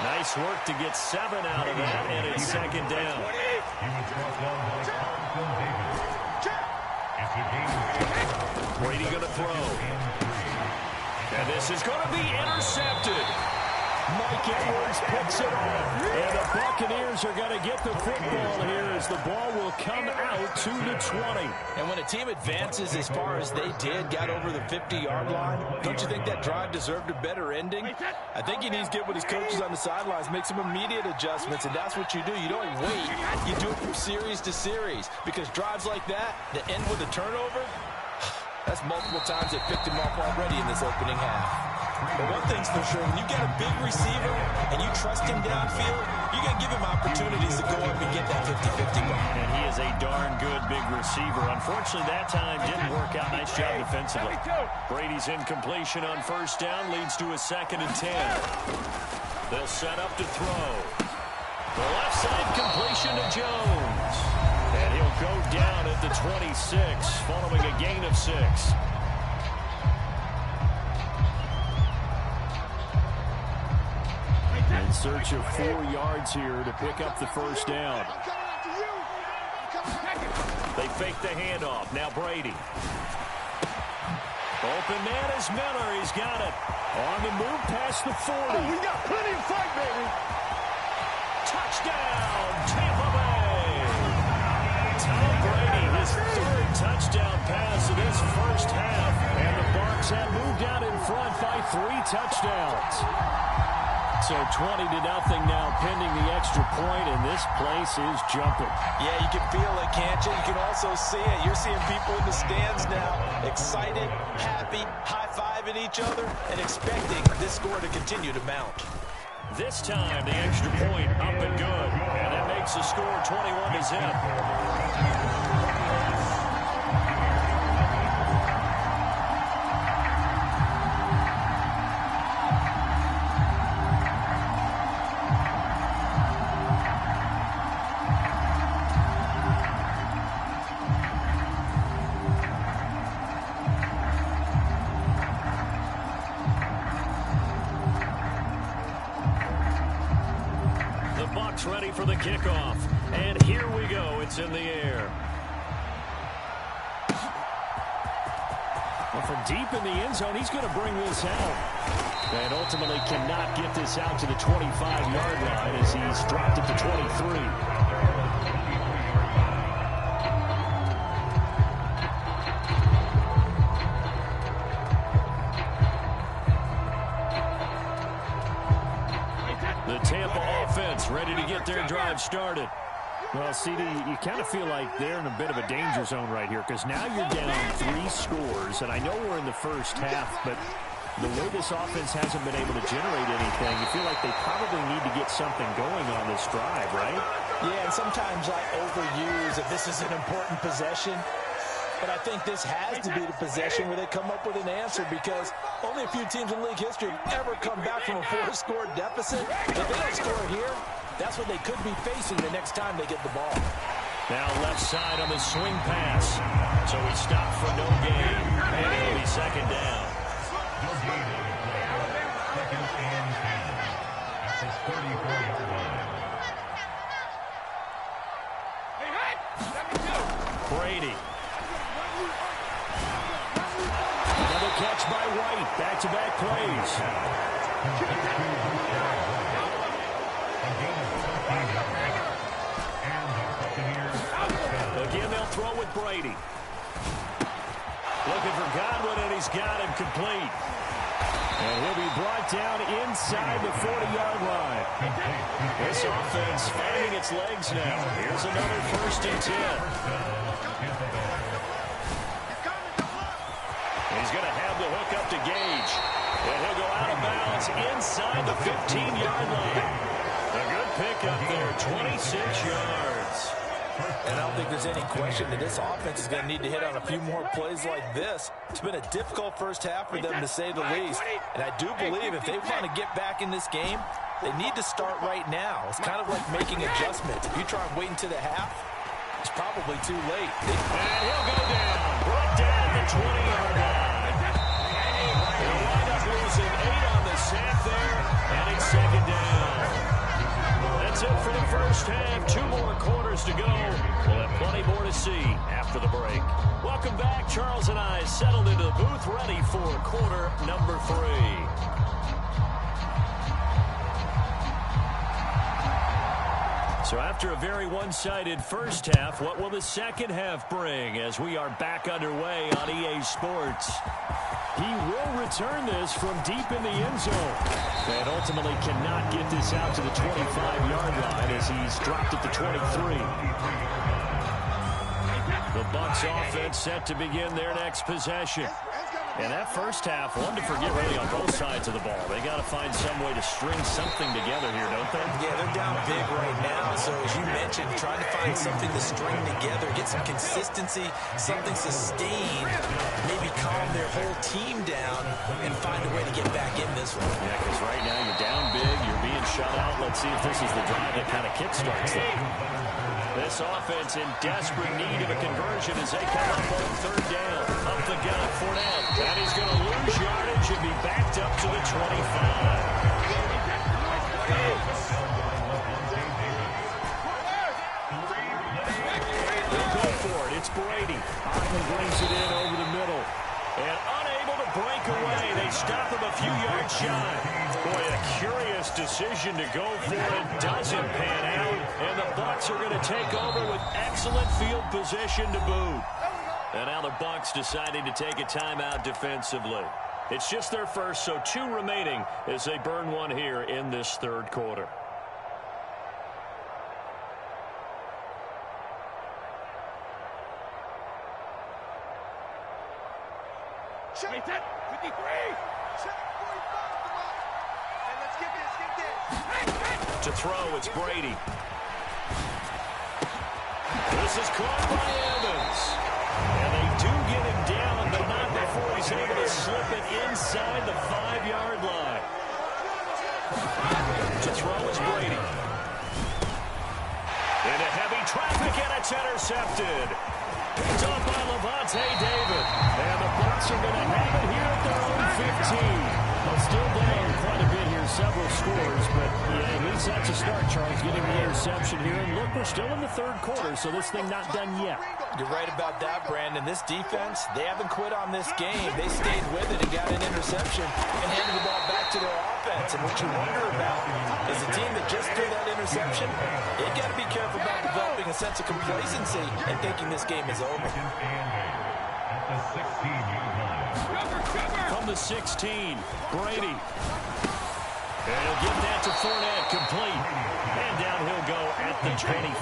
[SPEAKER 2] Nice work to get 7 out of that, and it's 2nd down. Brady going to throw. And this is going to be intercepted. Mike Edwards picks it up. And the Buccaneers are going to get the football here as the ball will come out to the 20.
[SPEAKER 1] And when a team advances as far as they did, got over the 50-yard line, don't you think that drive deserved a better ending? I think he needs to get with his coaches on the sidelines, make some immediate adjustments, and that's what you do. You don't wait. You do it from series to series, because drives like that end with a turnover, that's multiple times they picked him off already in this opening half. But one thing's for sure, when you get a big receiver and you trust him downfield, you're going to give him opportunities to go up and get that 50-50 ball.
[SPEAKER 2] And he is a darn good big receiver. Unfortunately, that time didn't work out. Nice job defensively. Brady's incompletion on first down leads to a 2nd and 10. They'll set up to throw. The left side completion to Jones. And he'll go down at the 26 following a gain of 6. In search of 4 yards here to pick up the first down. They fake the handoff. Now Brady. Open man is Miller. He's got it. On the move past the 40.
[SPEAKER 5] Oh, we got plenty of fight, baby.
[SPEAKER 2] Touchdown, Tampa Bay. Tom Brady, his 3rd touchdown pass of this first half. And the Bucs have moved out in front by 3 touchdowns. So 20-0 now pending the extra point, and this place is jumping.
[SPEAKER 1] Yeah, you can feel it, can't you? You can also see it. You're seeing people in the stands now, excited, happy, high-fiving each other, and expecting this score to continue to mount.
[SPEAKER 2] This time, the extra point up and good, and that makes the score 21-0. Bucs ready for the kickoff. And here we go. It's in the air. Well, from deep in the end zone, he's going to bring this out. And ultimately cannot get this out to the 25-yard line as he's dropped it to 23. The Tampa offense ready to get their drive started. Well, CD, you kind of feel like they're in a bit of a danger zone right here because now you're down 3 scores, and I know we're in the first half, but the way this offense hasn't been able to generate anything, you feel like they probably need to get something going on this drive, right?
[SPEAKER 1] Yeah, and sometimes I overuse that this is an important possession. But I think this has to be the possession where they come up with an answer because only a few teams in league history have ever come back from a 4-score deficit. If they don't score here, that's what they could be facing the next time they get the ball.
[SPEAKER 2] Now left side on the swing pass. So he stopped for no gain. And it'll be second down. Brady. Another catch by White. Back-to-back plays. Again, they'll throw with Brady. Looking for Godwin, and he's got him complete. And he'll be brought down inside the 40-yard line. This offense finding its legs now. Here's another 1st and 10. He's going to have the hook up to Gage. And he'll go out of bounds inside the 15-yard line. A good pickup there, 26 yards.
[SPEAKER 1] And I don't think there's any question that this offense is going to need to hit on a few more plays like this. It's been a difficult first half for them, to say the least. And I do believe if they want to get back in this game, they need to start right now. It's kind of like making adjustments. If you try and wait until the half, it's probably too late.
[SPEAKER 2] And he'll go down. Brought down at the 20-yard line. They'll wind up losing 8 on the sack there, and it's second down. That's it for the first half. 2 more quarters to go. We'll have plenty more to see after the break. Welcome back. Charles and I settled into the booth, ready for quarter number 3. So after a very one-sided first half, what will the second half bring as we are back underway on EA Sports? He will return this from deep in the end zone. And ultimately cannot get this out to the 25-yard line as he's dropped it to 23. The Bucs offense set to begin their next possession. And that first half, one to forget really on both sides of the ball. They got to find some way to string something together here, don't they?
[SPEAKER 1] Yeah, they're down big right now. So as you mentioned, trying to find something to string together, get some consistency, something sustained, maybe calm their whole team down and find a way to get back in this one.
[SPEAKER 2] Yeah, because right now you're down big, you're being shut out. Let's see if this is the drive that kind of kickstarts them. This offense in desperate need of a conversion as they come up on 3rd down. Up the gut, Fournette. And he's going to lose yardage and be backed up to the 25. They'll go for it. It's Brady. Ottman brings it in over the middle. And unable to break away. They stop him a few yards shy. Boy, a curious decision to go for it. Doesn't pan out. And the Bucs are going to take over with excellent field position to boot. And now the Bucs deciding to take a timeout defensively. It's just their first, so 2 remaining as they burn one here in this 3rd quarter.
[SPEAKER 3] Check that. 53. Check 45. Come on. Hey, let's get this. Get this.
[SPEAKER 2] To throw, it's Brady. This is caught by Evans. And they do get him down, but not before he's able to slip it inside the 5-yard line. To throw is Brady. Into heavy traffic, and it's intercepted. Picked off by Levante David. And the Bucs are going to have it here at their own 15. But still down quite a bit here. Several scores, but yeah, at least that's a start, Charles, getting the interception here. And look, we're still in the third quarter, so this thing not done yet.
[SPEAKER 1] You're right about that, Brandon. This defense, they haven't quit on this game. They stayed with it and got an interception and handed the ball back to their offense. And what you wonder about is a team that just threw that interception, they got to be careful about developing a sense of complacency and thinking this game is over.
[SPEAKER 2] From the 16, Brady. And he'll give that to Fournette, complete. And down he'll go at the 25.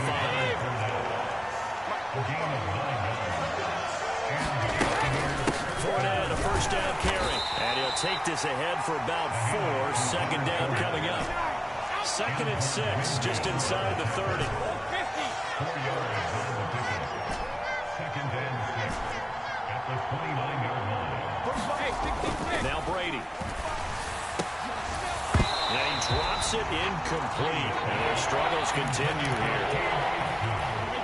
[SPEAKER 2] Fournette, a first down carry. And he'll take this ahead for about 4. Second down coming up. 2nd and 6, just inside the 30. Now Brady. And he drops it incomplete. And their struggles continue here.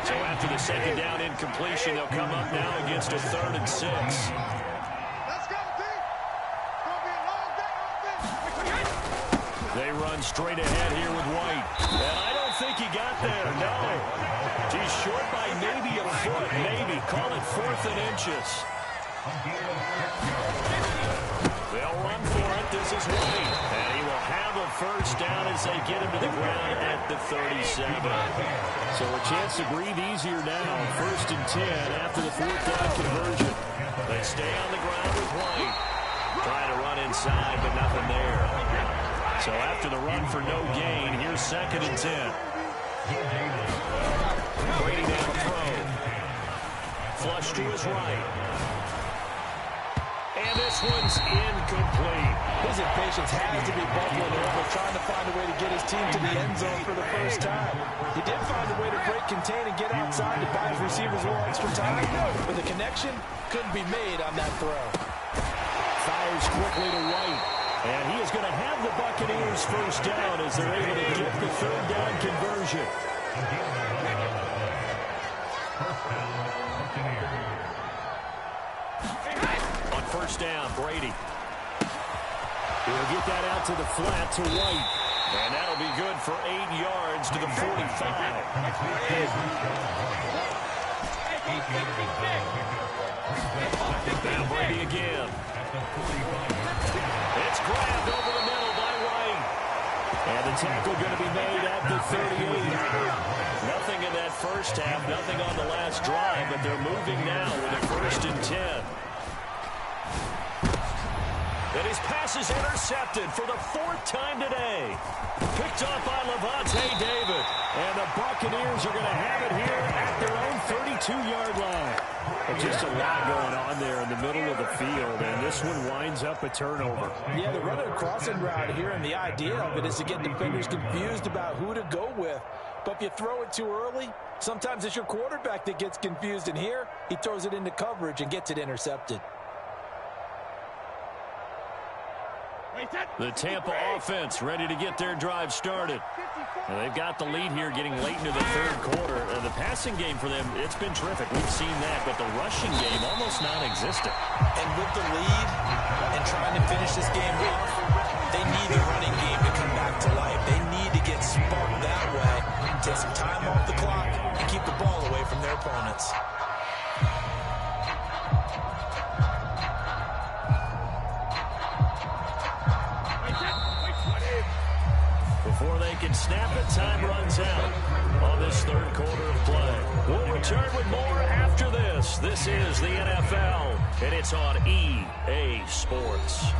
[SPEAKER 2] So after the second down incompletion, they'll come up now against a 3rd and 6.
[SPEAKER 3] Let's go, D. Gonna be a long day offense.
[SPEAKER 2] They run straight ahead here with White. And I don't think he got there, no. He's short by maybe a foot, maybe. Call it 4th and inches. They'll run for it. This is White. And he will have a first down as they get him to the ground at the 37. So a chance to breathe easier now. 1st and 10 after the 4th down conversion. They stay on the ground with White. Trying to run inside, but nothing there. So after the run for no gain, here's 2nd and 10. Brady down the throw. Flush to his right. And this one's incomplete.
[SPEAKER 1] His impatience has to be bubbling over, trying to find a way to get his team to the end zone for the first time. He did find a way to break contain and get outside to buy his receivers a little extra time, but the connection couldn't be made on that throw.
[SPEAKER 2] Fires quickly to White. And he is going to have the Buccaneers first down as they're able to get the 3rd down conversion. On first down, Brady. He'll get that out to the flat to White. And that'll be good for 8 yards to the 45. Now Brady again. It's grabbed over the middle by White. And the tackle going to be made at the 38. Nothing in that first half, nothing on the last drive, but they're moving now with a 1st and 10. And his pass is intercepted for the 4th time today. Picked off by Lavonte David. And the Buccaneers are going to have it here at their own 32-yard line. But just a lot going on there in the middle of the field, and this one winds up a turnover.
[SPEAKER 1] Yeah, they're running a crossing route here, and the idea of it is to get defenders confused about who to go with. But if you throw it too early, sometimes it's your quarterback that gets confused, and here he throws it into coverage and gets it intercepted.
[SPEAKER 2] The Tampa offense ready to get their drive started. And they've got the lead here getting late into the 3rd quarter. The passing game for them, it's been terrific. We've seen that, but the rushing game almost non-existent.
[SPEAKER 1] And with the lead and trying to finish this game off, they need the running game to come back to life. They need to get sparked that way, take some time off the clock, and keep the ball away from their opponents.
[SPEAKER 2] Before they can snap it, time runs out on this 3rd quarter of play. We'll return with more after this. This is the NFL, and it's on EA Sports.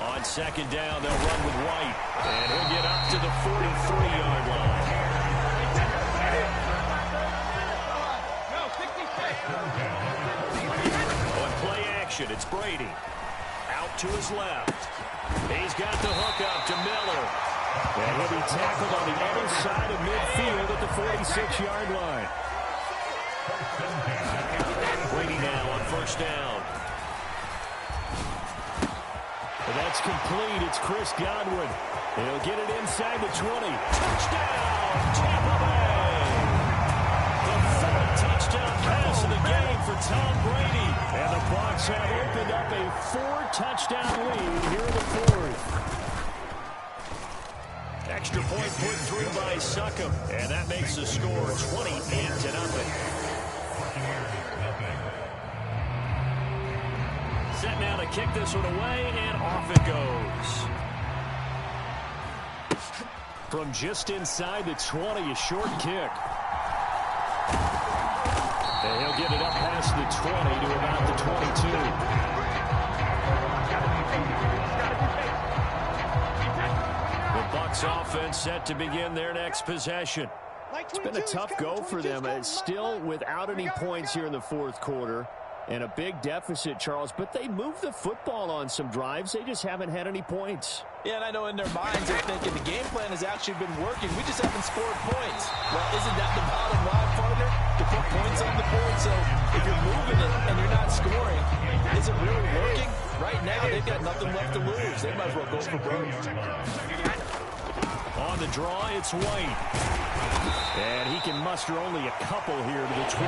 [SPEAKER 2] On 2nd down, they'll run with White. And he'll get up to the 43-yard line. On play action, it's Brady. Out to his left. He's got the hook up to Miller. And he'll be tackled on the other side of midfield at the 46-yard line. Brady now on first down. And that's complete. It's Chris Godwin. He'll get it inside the 20. Touchdown, Tampa Bay. The third touchdown pass of the game for Tom Brady. And the Bucs have opened up a 4-touchdown lead here in the fourth. Extra point put through by Succop. And that makes the score 28-0. Set now to kick this one away, and off it goes. From just inside the 20, a short kick. And he'll get it up past the 20 to about the 22. The Bucs offense set to begin their next possession. It's been a tough go for them. It's still without any points here in the fourth quarter. And a big deficit, Charles, but they moved the football on some drives. They just haven't had any points.
[SPEAKER 1] Yeah, and I know in their minds they're thinking the game plan has actually been working. We just haven't scored points. Well, isn't that the bottom line, partner? To put points on the board. So if you're moving it and you're not scoring, is it really working? Right now, they've got nothing left to lose. They might as well go for broke.
[SPEAKER 2] On the draw, it's White. And he can muster only a couple here to the 24.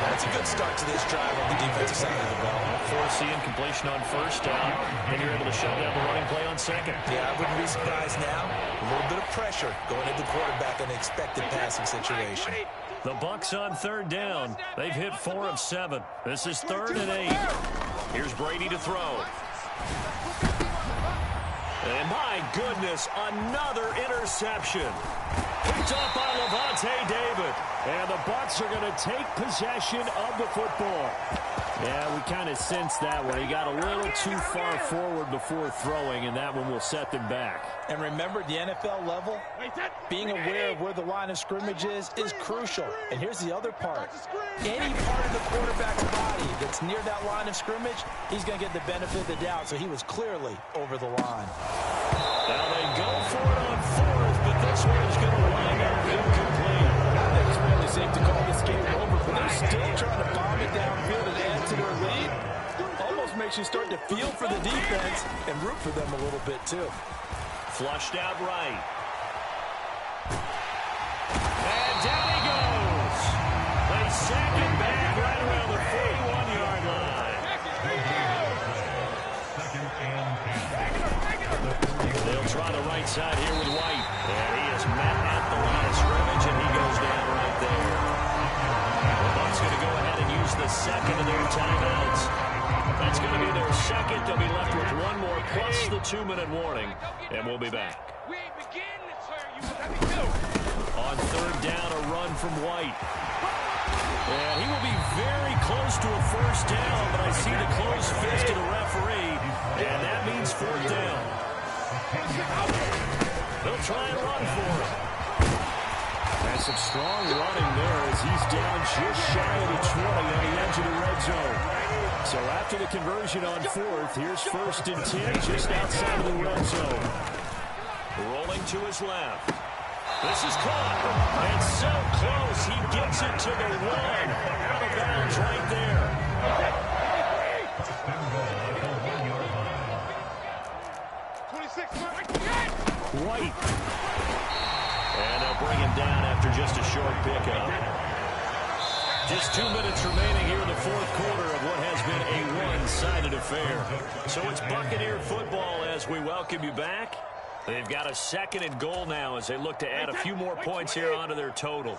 [SPEAKER 1] That's a good start to this drive on the defensive side of the ball.
[SPEAKER 2] Forcing completion on first down, and you're able to shut down the running play on second.
[SPEAKER 1] Yeah, I wouldn't be surprised now. A little bit of pressure going at the quarterback in the expected passing situation.
[SPEAKER 2] The Bucs on third down. They've hit 4 of 7. This is 3rd and 8. Here's Brady to throw. And my goodness, another interception. Picked up by Lavonte David. And the Bucs are going to take possession of the football. Yeah, we kind of sensed that one. He got a little too far forward before throwing, and that one will set them back.
[SPEAKER 1] And remember, the NFL level, being aware of where the line of scrimmage is crucial. And here's the other part. Any part of the quarterback's body that's near that line of scrimmage, he's going to get the benefit of the doubt. So he was clearly over the line.
[SPEAKER 2] Now they go for it on 4th, but this one is going to wind up incomplete.
[SPEAKER 1] I think it's really safe to call this game over, but they're still trying to bomb it downfield and add to their lead. Almost makes you start to feel for the defense and root for them a little bit, too.
[SPEAKER 2] Flushed out right. And down he goes. They sack it back right around the 41-yard line. They'll try the right side here with White. And he is met at the line of scrimmage, and he goes down right there. The Bucs going to go ahead and use the second of their timeouts. That's going to be their second. They'll be left with one more plus the 2-minute warning, and we'll be back. On third down, a run from White. And he will be very close to a first down, but I see the closed fist of the referee, and that means 4th down. They'll try and run for it. That's some strong running there as he's down just shy of the 20 on the edge of the red zone. So after the conversion on 4th, here's 1st and 10 just outside of the red zone. Rolling to his left. This is caught. And so close. He gets it to the 1. Out of bounds right there. White. And they'll bring him down after just a short pickup. Just 2 minutes remaining here in the fourth quarter of what has been a one-sided affair. So it's Buccaneer football as we welcome you back. They've got a 2nd and goal now as they look to add a few more points here onto their total.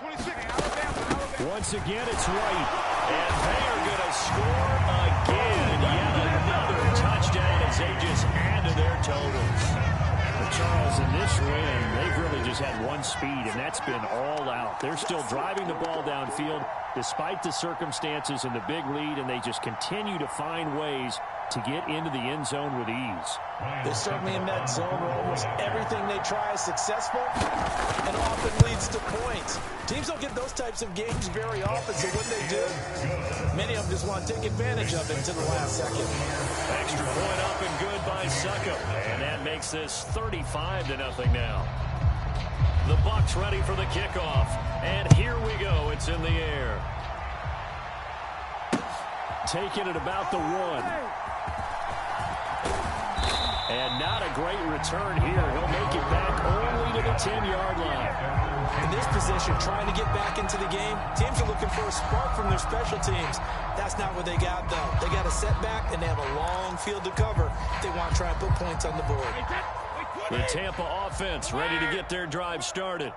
[SPEAKER 2] Once again, it's White. And they are going to score again. Yet another touchdown as they just add to their totals. Charles, in this win, they've really just had one speed, and that's been all out. They're still driving the ball downfield despite the circumstances and the big lead, and they just continue to find ways to get into the end zone with ease.
[SPEAKER 1] They're certainly in that zone where almost everything they try is successful and often leads to points. Teams don't get those types of games very often, so when they do, many of them just want to take advantage of it to the last second.
[SPEAKER 2] Extra point up and good by Succop, and that makes this 35-0 now. The Bucs ready for the kickoff, and here we go. It's in the air. taken at about the 1. And not a great return here. He'll make it back only to the 10-yard line.
[SPEAKER 1] In this position, trying to get back into the game, teams are looking for a spark from their special teams. That's not what they got, though. They got a setback, and they have a long field to cover if they want to try and put points on the board.
[SPEAKER 2] The Tampa offense ready to get their drive started.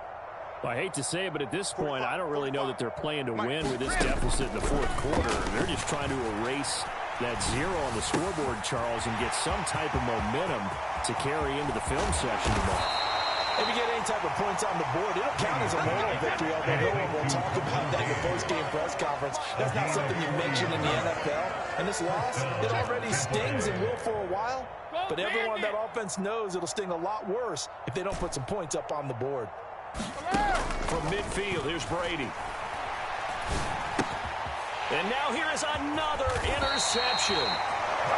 [SPEAKER 7] Well, I hate to say it, but at this point, I don't really know that they're playing to win with this deficit in the fourth quarter. They're just trying to erase that 0 on the scoreboard, Charles, and get some type of momentum to carry into the film section tomorrow.
[SPEAKER 1] If you get any type of points on the board, it'll count as a moral victory, although no one will talk about that in the post-game press conference. That's not something you mention in the NFL. And this loss, it already stings and will for a while, but everyone on that offense knows it'll sting a lot worse if they don't put some points up on the board.
[SPEAKER 2] From midfield, here's Brady. And now here is another interception.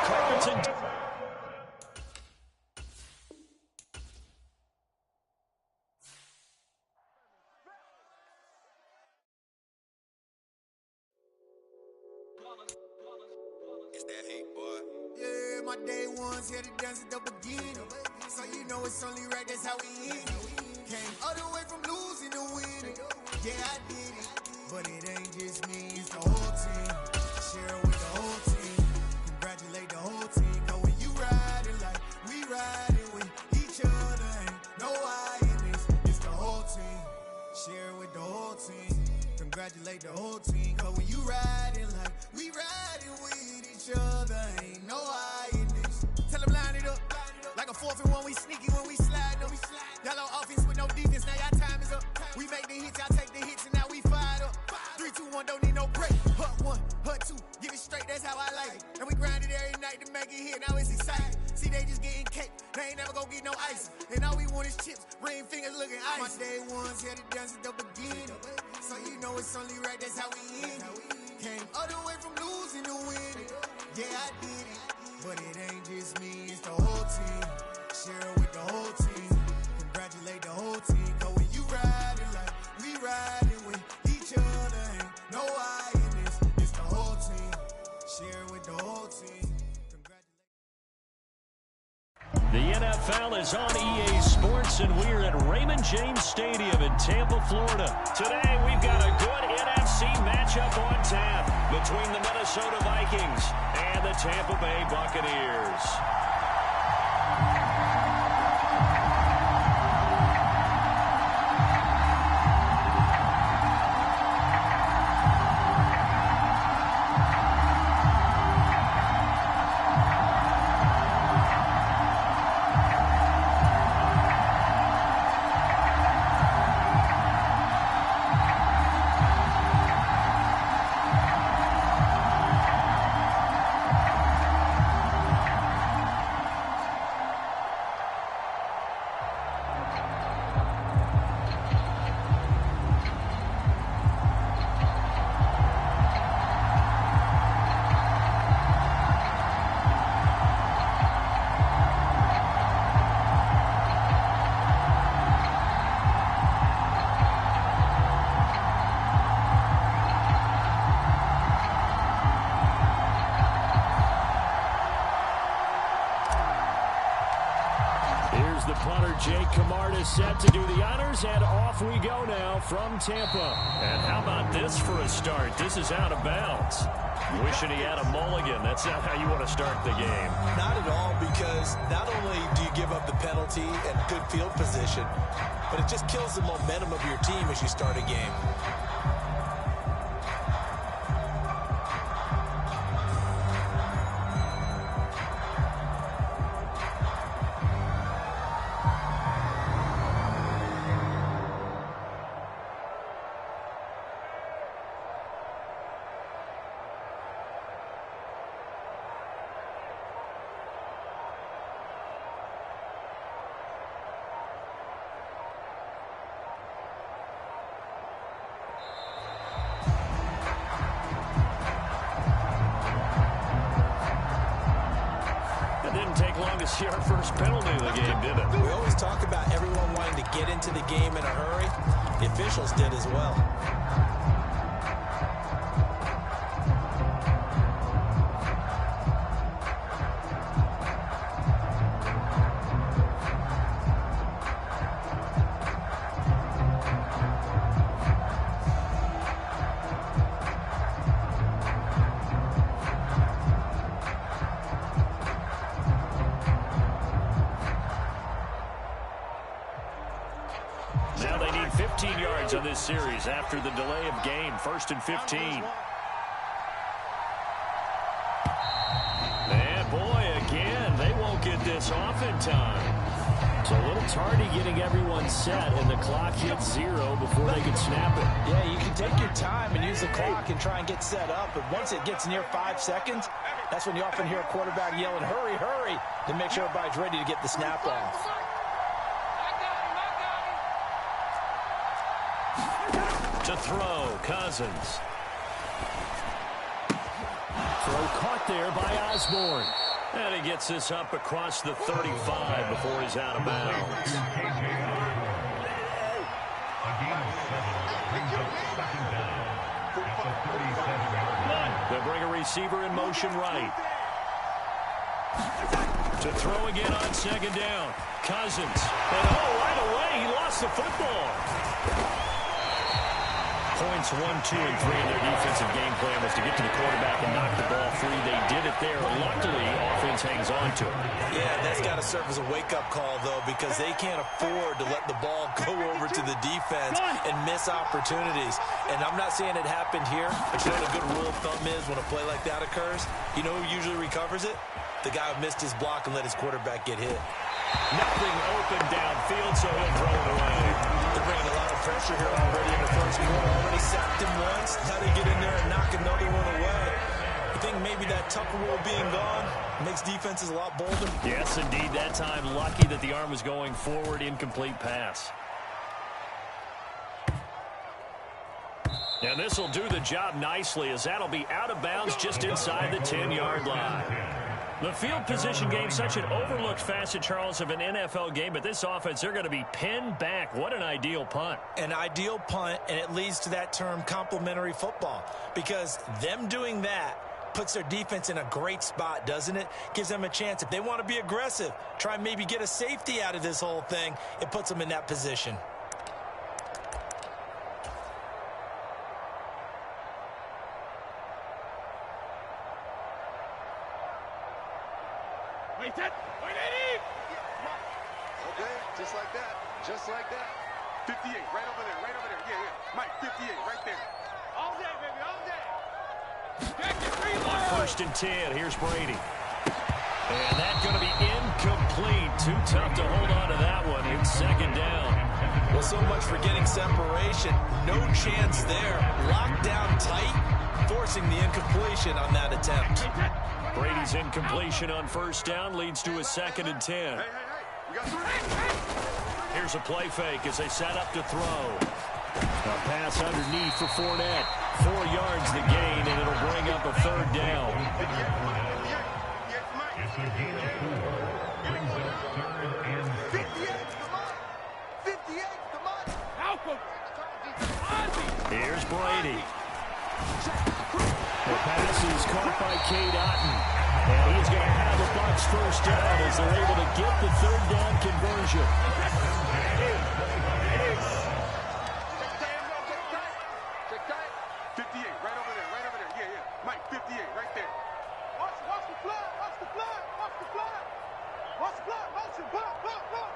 [SPEAKER 2] Carlton.
[SPEAKER 8] It's that hate, boy. Yeah, my day ones here to dance at the beginning. So you know it's only right, that's how we end it. Came all the way from losing to winning. Yeah, I did it. But it ain't just me, it's the whole team. Share it with the whole team. Congratulate the whole team. Cause when you riding like we riding with each other, ain't no I in this. It's the whole team. Share it with the whole team. Congratulate the whole team. Cause when you riding like we riding with each other, ain't no I in this. Tell them line it up. Like a 4th and 1, we sneaky when we slide them. Y'all on offense with no defense, now y'all time is up. We make the hits, y'all take the hits, and now we fired up. 3, 2, 1, don't need no break. Hut 1, hut 2, give it straight, that's how I like it. And we grind it every night to make it here, now it's exciting. See, they just getting cake, they ain't never gonna get no ice. And all we want is chips, ring fingers looking ice. My day ones here to dance at the beginning. So you know it's only right, that's how we end it. Came all the way from losing to winning. Yeah, I did it. But it ain't just me, it's the whole team. Share it with the whole team. Congratulate the whole team. Cause when you riding like we riding with each other, ain't no I in this. It's the whole team. Share it with the whole team.
[SPEAKER 2] The NFL is on EA Sports, and we're at Raymond James Stadium in Tampa, Florida. Today, we've got a good NFC matchup on tap between the Minnesota Vikings and the Tampa Bay Buccaneers. The punter, Jake Camarda, set to do the honors, and off we go now from Tampa. And how about this for a start? This is out of bounds. Wishing he had a mulligan. That's not how you want to start the game.
[SPEAKER 1] Not at all, because not only do you give up the penalty and good field position, but it just kills the momentum of your team as you start a game.
[SPEAKER 2] Long to see our first penalty of the game, did it?
[SPEAKER 1] We always talk about everyone wanting to get into the game in a hurry. The officials did as well.
[SPEAKER 2] 15 yards on this series after the delay of game. 1st and 15. And boy, again, they won't get this off in time. So a little tardy getting everyone set, and the clock hits 0 before they can snap it.
[SPEAKER 1] Yeah, you can take your time and use the clock and try and get set up, but once it gets near 5 seconds, that's when you often hear a quarterback yelling, hurry, hurry, to make sure everybody's ready to get the snap off.
[SPEAKER 2] To throw, Cousins.
[SPEAKER 7] Throw caught there by Osborne.
[SPEAKER 2] And he gets this up across the 35 before he's out of bounds. They'll bring a receiver in motion right. To throw again on 2nd down. Cousins. And right away, he lost the football. Points 1, 2, and 3 in their defensive game plan was to get to the quarterback and knock the ball free. They did it there. Luckily, offense hangs on to it.
[SPEAKER 1] Yeah, that's got to serve as a wake-up call, though, because they can't afford to let the ball go over to the defense and miss opportunities. And I'm not saying it happened here, but you know what a good rule of thumb is when a play like that occurs? You know who usually recovers it? The guy who missed his block and let his quarterback get hit.
[SPEAKER 2] Nothing open downfield, so he'll throw it away.
[SPEAKER 1] They're bringing a lot of pressure here already in the first quarter. Already sacked him once. How do you get in there and knock another one away? I think maybe that Tucker rule being gone makes defenses a lot bolder.
[SPEAKER 2] Yes, indeed. That time, lucky that the arm was going forward. Incomplete pass. And this will do the job nicely, as that'll be out of bounds just inside the 10-yard line. The field position game, such an overlooked facet, Charles, of an NFL game, but this offense, they're going to be pinned back. What an ideal punt.
[SPEAKER 1] An ideal punt, and it leads to that term complementary football, because them doing that puts their defense in a great spot, doesn't it? Gives them a chance. If they want to be aggressive, try and maybe get a safety out of this whole thing, it puts them in that position.
[SPEAKER 3] Okay, just like that. Just like that. 58, right over there, right over there. Yeah, yeah. Mike, 58, right there. All day, baby, all day.
[SPEAKER 2] 1st and 10. Here's Brady. And that's going to be incomplete. Too tough to hold on to that one. It's 2nd down.
[SPEAKER 1] Well, so much for getting separation. No chance there. Locked down tight, forcing the incompletion on that attempt.
[SPEAKER 2] Brady's incompletion on 1st down leads to a 2nd and 10.
[SPEAKER 3] Hey, we got 3.
[SPEAKER 2] Here's a play fake as they set up to throw.
[SPEAKER 7] A pass underneath for Fournette.
[SPEAKER 2] 4 yards the gain, and it'll bring up a 3rd down.
[SPEAKER 3] 58, come on.
[SPEAKER 2] Here's Brady. The pass is caught by Cade Otton. And he's going to have a Bucs 1st down as they're able to get the 3rd down conversion.
[SPEAKER 3] Check tight. 58, right over there, right over there. Yeah, yeah. Mike, 58, right there. Watch the blood, watch the blood, watch the blood. Watch the blood, watch the blood, blood, blood.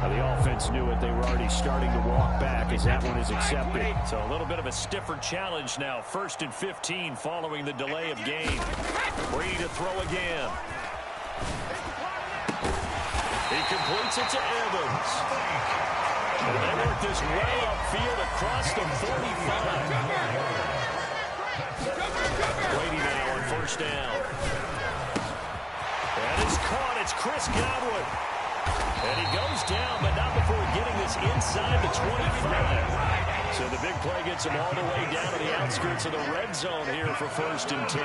[SPEAKER 7] Now the offense knew it. They were already starting to walk back as that one is accepted.
[SPEAKER 2] So a little bit of a stiffer challenge now. 1st and 15 following the delay of game. Brady to throw again. He completes it to Evans. And they work this way upfield across the 45. Brady now on 1st down. And it's caught. It's Chris Godwin. And he goes down, but not before getting this inside the 25. So the big play gets him all the way down to the outskirts of the red zone here for 1st and 10.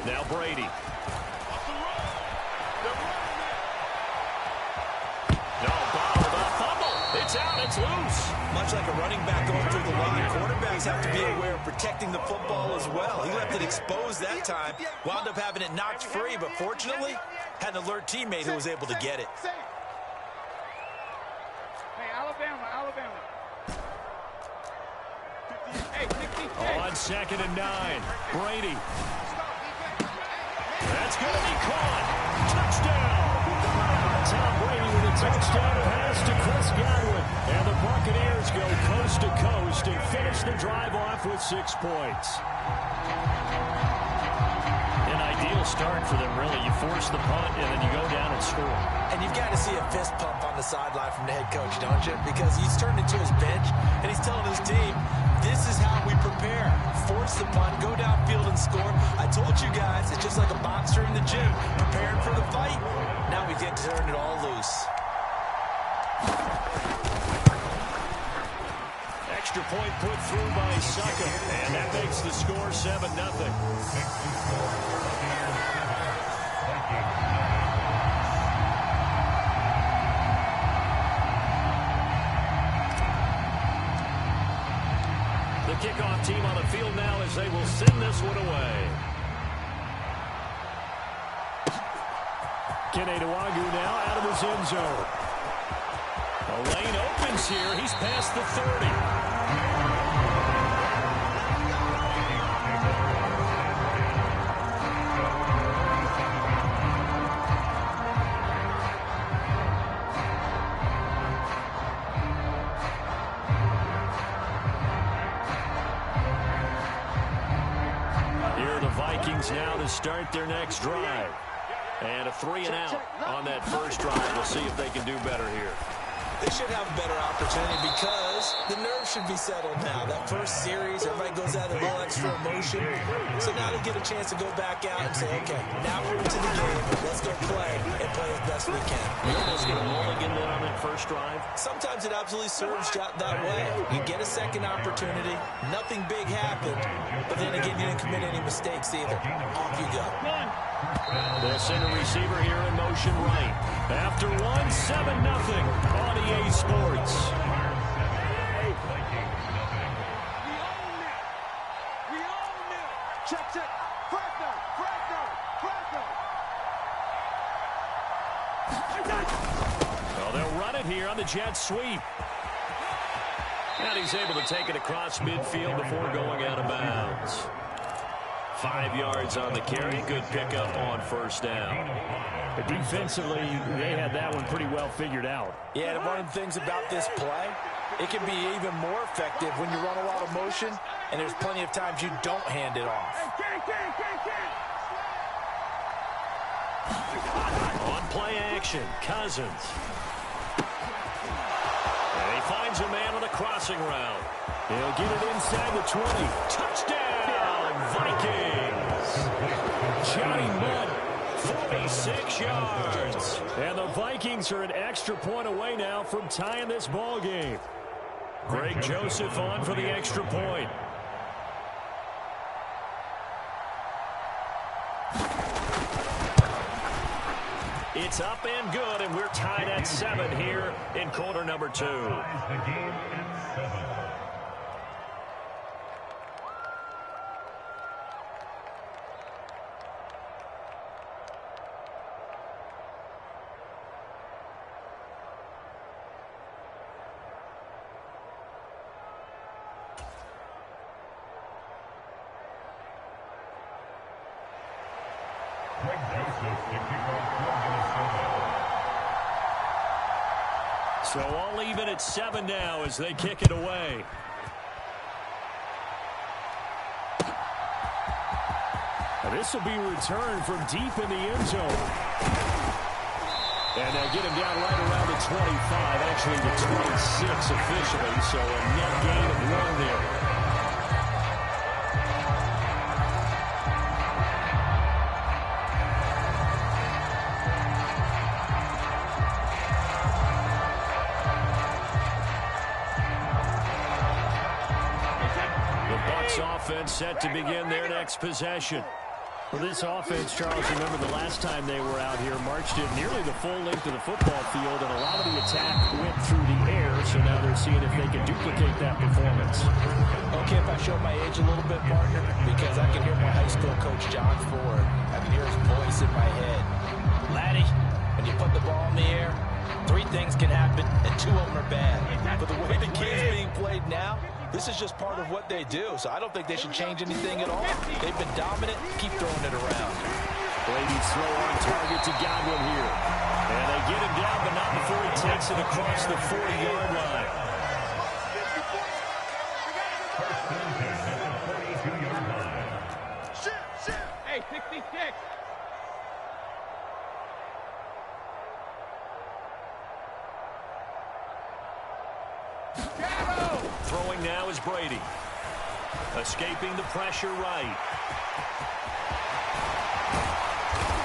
[SPEAKER 2] Now Brady. It's out. It's loose.
[SPEAKER 1] Much like a running back going through the line, quarterbacks have to be aware of protecting the football as well. He left it exposed that time, wound up having it knocked free, but fortunately, had an alert teammate who was able to get it.
[SPEAKER 3] Hey, Alabama. Hey, 60.
[SPEAKER 2] On 2nd and 9. Brady. That's going to be caught. Touchdown. Tom Brady with a touchdown pass to Chris Godwin. And the Buccaneers go coast to coast and finish the drive off with 6 points.
[SPEAKER 7] An ideal start for them, really. You force the punt, and then you go down and score.
[SPEAKER 1] And you've got to see a fist pump on the sideline from the head coach, don't you? Because he's turned into his bench, and he's telling his team, this is how we prepare. Force the punt, go downfield and score. I told you guys, it's just like a boxer in the gym, preparing for the fight. Now we get to turn it all loose.
[SPEAKER 2] Extra point put through by Succa, and that makes the score 7-0. The kickoff team on the field now as they will send this one away. Kene Nwangwu now out of his end zone. The lane opens here. He's past the 30. Here are the Vikings now to start their next drive. And a 3-and-out on that first drive. We'll see if they can do better here.
[SPEAKER 1] They should have a better opportunity because the nerves should be settled now. That first series, everybody goes out with a little extra emotion. So now they get a chance to go back out and say, okay, now we're into the game. Let's go play and play as best we can.
[SPEAKER 2] You almost get a mulligan then on that first drive.
[SPEAKER 1] Sometimes it absolutely serves that way. You get a second opportunity. Nothing big happened. But then again, you didn't commit any mistakes either. Off you go.
[SPEAKER 2] They'll send a receiver here in motion right. After 1, 7-0 on EA Sports.
[SPEAKER 3] We own it. Check. Fresno.
[SPEAKER 2] Well, they'll run it here on the jet sweep. And he's able to take it across midfield before going out of bounds. 5 yards on the carry. Good pickup on first down.
[SPEAKER 7] But defensively, they had that one pretty well figured out.
[SPEAKER 1] Yeah, and one of the things about this play, it can be even more effective when you run a lot of motion, and there's plenty of times you don't hand it off.
[SPEAKER 2] On play action, Cousins. And he finds a man on a crossing route.
[SPEAKER 7] He'll get it inside the 20.
[SPEAKER 2] Touchdown, Vikings!
[SPEAKER 7] Johnny Mudd.
[SPEAKER 2] 46 yards.
[SPEAKER 7] And the Vikings are an extra point away now from tying this ball game.
[SPEAKER 2] Greg Joseph on for the extra point. It's up and good, and we're tied at 7 here in quarter number 2. So all even at 7 now as they kick it away.
[SPEAKER 7] Now this will be returned from deep in the end zone. And they'll get him down right around the 25, actually the 26 officially, so a net gain of 1 there.
[SPEAKER 2] Offense set to begin their next possession.
[SPEAKER 7] Well, this offense, Charles, remember the last time they were out here, marched it nearly the full length of the football field, and a lot of the attack went through the air. so now they're seeing if they can duplicate that performance.
[SPEAKER 1] Okay, if I show my age a little bit, partner, because I can hear my high school coach, John Ford. I can hear his voice in my head. Laddie, when you put the ball in the air, 3 things can happen, and 2 of them are bad. But the way the game's being played now, this is just part of what they do, so I don't think they should change anything at all. They've been dominant. Keep throwing it around.
[SPEAKER 7] Brady's throw on target to Godwin here. And they get him down, but not before he takes it across the 40-yard line.
[SPEAKER 5] Hey, 66.
[SPEAKER 2] Throwing now is Brady. Escaping the pressure right.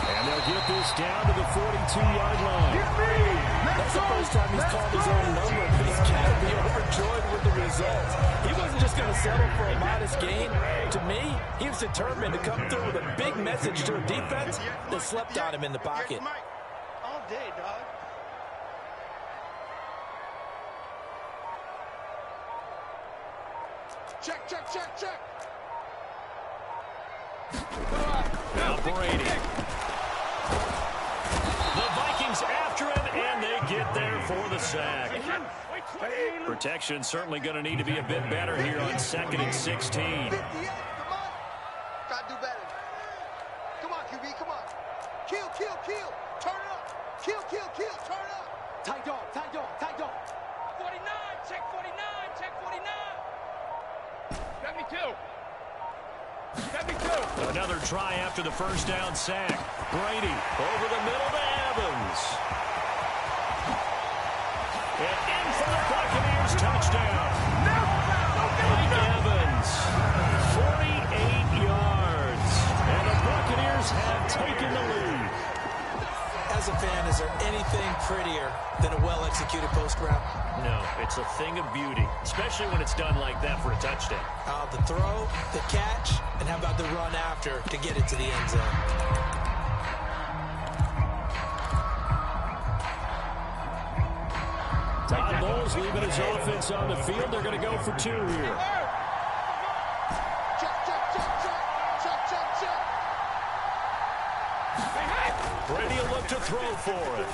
[SPEAKER 7] And they'll get this down to the 42-yard line.
[SPEAKER 1] That's the first time he's called his own number. He's got to be overjoyed with the results. He wasn't just going to settle for a modest gain. To me, he was determined to come through with a big message to a defense that slept on him in the pocket.
[SPEAKER 5] All day, dog. Check, check, check, check.
[SPEAKER 2] Now Brady. The Vikings after him, and they get there for the sack. Protection certainly going to need to be a bit better here on 2nd and 16.
[SPEAKER 5] Come on. Gotta do better. Come on, QB, come on. Kill, kill, kill. Turn up. Kill, kill, kill. Turn up. Tight dog, tight dog, tight dog. 49, check 49, check 49. 72. 72.
[SPEAKER 2] Another try after the first down sack. Brady over the middle to Evans. And in for the Buccaneers touchdown. Mike Evans, 48 yards. And the Buccaneers have taken the lead.
[SPEAKER 1] As a fan, is there anything prettier than a well-executed post route?
[SPEAKER 2] No, it's a thing of beauty, especially when it's done like that for a touchdown.
[SPEAKER 1] The throw, the catch, and how about the run after to get it to the end zone?
[SPEAKER 7] Todd Bowles leaving his offense on the field. They're going to go for 2 here.
[SPEAKER 5] Check, check, check, check. Check, check, check.
[SPEAKER 2] Brady will look to throw for it.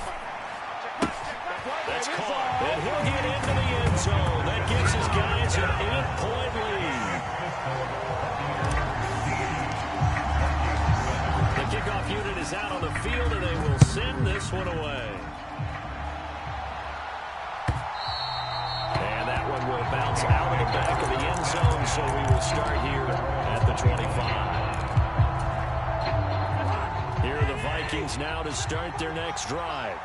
[SPEAKER 2] That's caught. And he'll get into the end zone. That gives his guys an 8-point lead. The kickoff unit is out on the field, and they will send this one away. And that one will bounce out of the back of the end zone, so we will start here at the 25. Here are the Vikings now to start their next drive.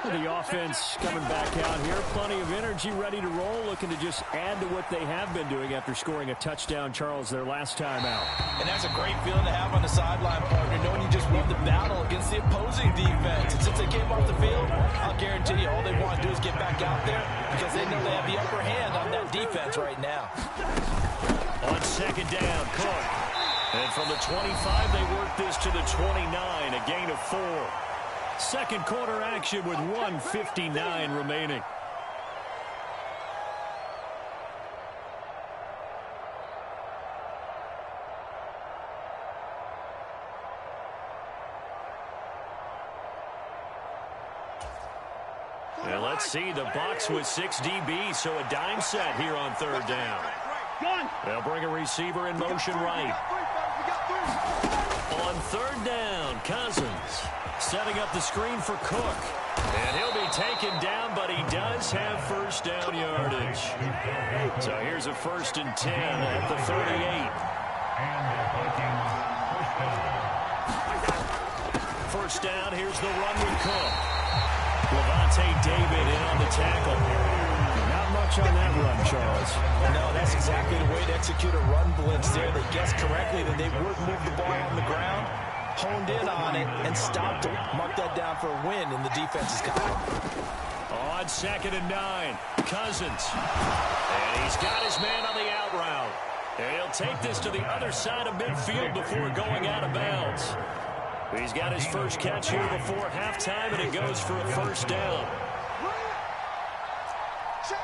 [SPEAKER 7] The offense coming back out here. Plenty of energy, ready to roll, looking to just add to what they have been doing after scoring a touchdown, Charles, their last time out.
[SPEAKER 1] And that's a great feeling to have on the sideline, partner, knowing you just won the battle against the opposing defense. And since they came off the field, I'll guarantee you all they want to do is get back out there because they know they have the upper hand on that defense right now.
[SPEAKER 2] On 2nd down, Cook. And from the 25, they work this to the 29, a gain of 4. Second quarter action with 1:59 remaining. And let's see, the box with 6 DBs, so a dime set here on 3rd down. They'll bring a receiver in motion right. On 3rd down, Cousins setting up the screen for Cook. And he'll be taken down, but he does have first down yardage. So here's a 1st and 10 at the 38. First down, here's the run with Cook. Levante David in on the tackle.
[SPEAKER 7] Not much on that run, Charles.
[SPEAKER 1] No, that's exactly the way to execute a run blitz there. They guessed correctly that they would move the ball on the ground, honed in on it, and stopped them. Mark that down for a win in the defense's column.
[SPEAKER 2] On 2nd and 9, Cousins. And he's got his man on the out route. And he'll take this to the other side of midfield before going out of bounds. He's got his first catch here before halftime, and it goes for a first down.
[SPEAKER 5] Check.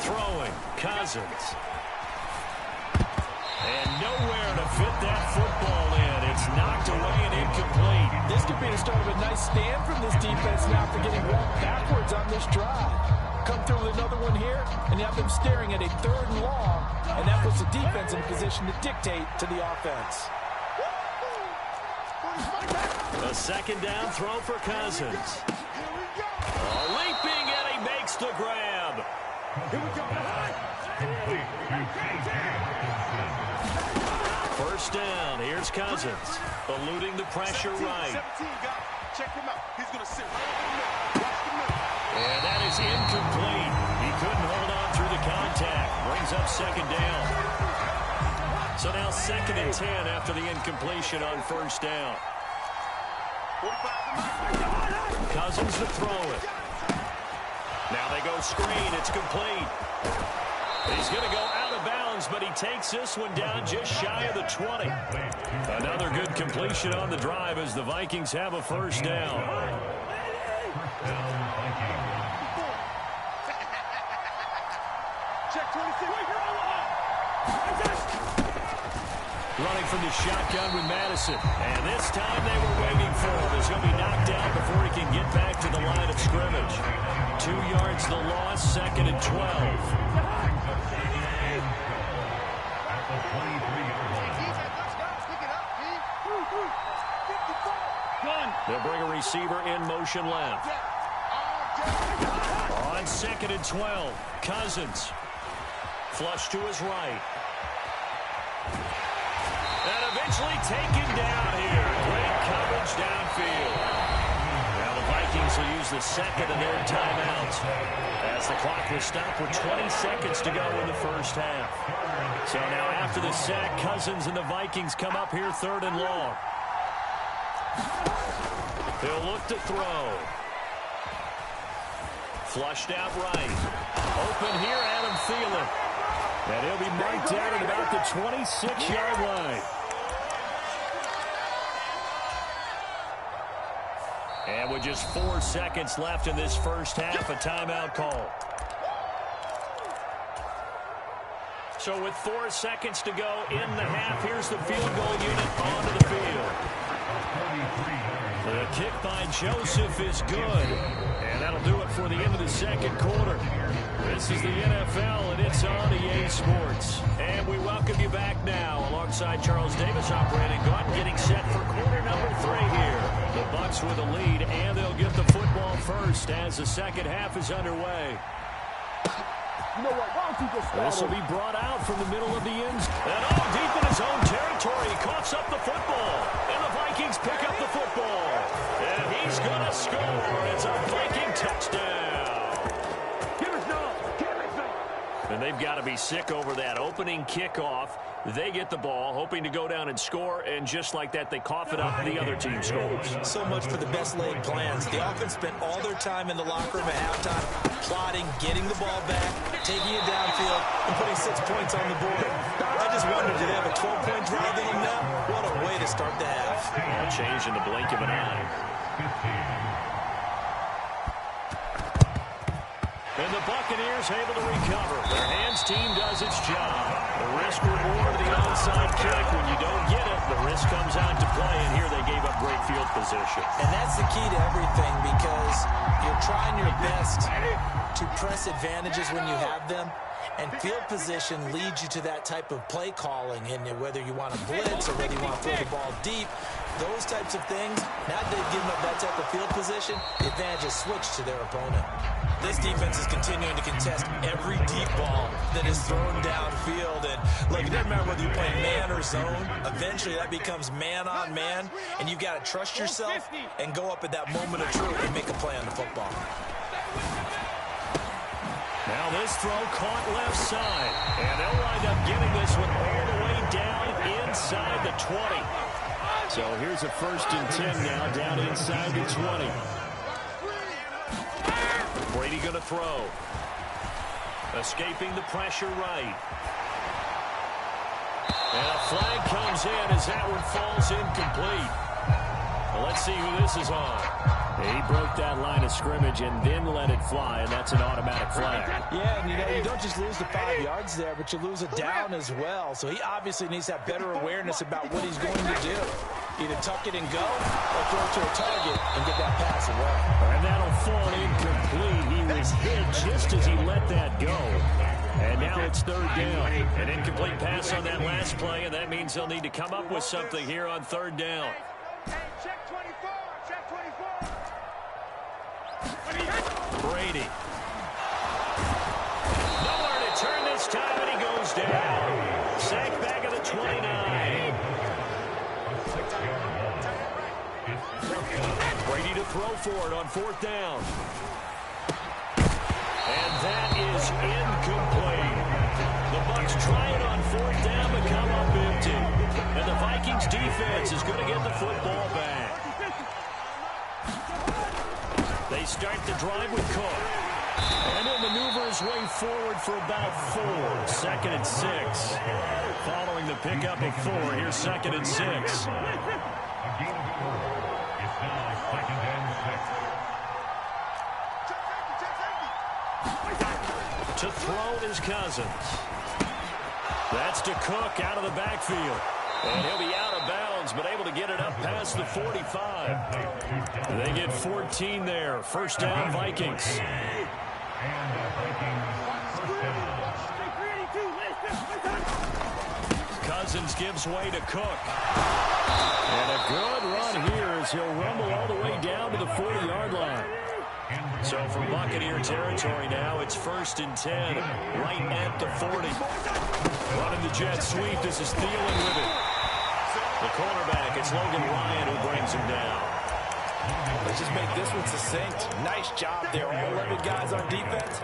[SPEAKER 2] Throwing, Cousins. And nowhere to fit that football in. It's knocked away and incomplete.
[SPEAKER 1] This could be the start of a nice stand from this defense now for getting walked backwards on this drive. Come through with another one here, and you have them staring at a 3rd and long, and that puts the defense in a position to dictate to the offense.
[SPEAKER 2] A 2nd down throw for Cousins. Leaping, and he makes the grab. First down, here's Cousins, eluding the pressure right.
[SPEAKER 3] Check him out. He's going to sit right over the middle. Watch the middle.
[SPEAKER 2] And that is incomplete. He couldn't hold on through the contact. Brings up 2nd down. So now 2nd and 10 after the incompletion on 1st down. Cousins to throw it. Now they go screen. It's complete. He's going to go out of bounds, but he takes this one down just shy of the 20. Another good completion on the drive as the Vikings have a 1st down.
[SPEAKER 3] Check 26.
[SPEAKER 2] Running from the shotgun with Madison. And this time they were waiting for him. He's going to be knocked down before he can get back to the line of scrimmage. 2 yards the loss, 2nd and 12. They'll bring a receiver in motion left. On 2nd and 12, Cousins. Flush to his right. And eventually taken down here. Great coverage downfield. Now the Vikings will use the 2nd of their timeouts as the clock will stop with 20 seconds to go in the 1st half. So now after the sack, Cousins and the Vikings come up here 3rd and long. He'll look to throw. Flushed out right. Open here, Adam Thielen. And he'll be marked down at about the 26-yard line. And with just 4 seconds left in this 1st half, a timeout call. So with 4 seconds to go in the half, here's the field goal unit onto the field. The kick by Joseph is good. And that'll do it for the end of the 2nd quarter. This is the NFL, and it's on EA Sports. And we welcome you back now alongside Charles Davis, operating gun, getting set for quarter number 3 here. The Bucs with a lead, and they'll get the football first as the 2nd half is underway.
[SPEAKER 3] You know what? Why don't you just start
[SPEAKER 2] This will be brought out from the middle of the end. And all deep in his own territory. He coughs up the football. And the Vikings pick up the football. And he's going to score. It's a Viking touchdown.
[SPEAKER 3] Give us no.
[SPEAKER 2] And they've got to be sick over that opening kickoff. They get the ball, hoping to go down and score, and just like that, they cough it up, the other team scores.
[SPEAKER 1] So much for the best laid plans. The offense spent all their time in the locker room at halftime, plotting, getting the ball back, taking it downfield, and putting 6 points on the board. I just wondered, do they have a 12-point drive in them now? What a way to start the half.
[SPEAKER 2] All changed in the blink of an eye. And the Buccaneers able to recover. Their hands team does its job. The risk reward of the onside kick. When you don't get it, the risk comes out to play, and here they gave up great field position.
[SPEAKER 1] And that's the key to everything, because you're trying your best to press advantages when you have them, and field position leads you to that type of play calling, and whether you want to blitz or whether you want to throw the ball deep, those types of things, now that they've given up that type of field position, the advantage is switched to their opponent. This defense is continuing to contest every deep ball that is thrown downfield. And look, it doesn't matter whether you're playing man or zone. Eventually, that becomes man on man, and you've got to trust yourself and go up at that moment of truth and make a play on the football.
[SPEAKER 2] Now this throw caught left side, and they'll wind up getting this one all the way down inside the 20. So here's a 1st and 10 now, down inside the 20. Brady going to throw. Escaping the pressure right. And a flag comes in as that one falls incomplete. Well, let's see who this is on.
[SPEAKER 7] He broke that line of scrimmage and then let it fly, and that's an automatic flag.
[SPEAKER 1] Yeah, and you don't just lose the 5 yards there, but you lose a down as well. So he obviously needs to have better awareness about what he's going to do. Either tuck it and go or throw it to a target and get that pass away.
[SPEAKER 7] And that'll fall incomplete. He was hit just as he let that go. And now it's third down.
[SPEAKER 2] An incomplete pass on that last play, and that means they'll need to come up with something here on third down.
[SPEAKER 5] Hey, check 24. Check 24.
[SPEAKER 2] Brady. Nowhere to turn this time, and he goes down. Sacked back at the 29. Brady to throw for it on fourth down. And that is incomplete. The Bucs try it on fourth down, but come up empty. And the Vikings defense is going to get the football back. They start the drive with Cook. And he'll maneuver his way forward for about 4. Second and 6. Following the pickup of 4, here's second and 6. To throw is Cousins. That's to Cook out of the backfield. And he'll be out of bounds, but able to get it up past the 45. They get 14 there. First down, Vikings. Cousins gives way to Cook. And a good run here as he'll rumble all the way down to the 40-yard line. So from Buccaneer territory now, it's first and 10, right at the 40. Running the jet sweep, this is Thielen with it. The cornerback, it's Logan Ryan who brings him down.
[SPEAKER 1] Let's just make this one succinct. Nice job there. All 11 guys on defense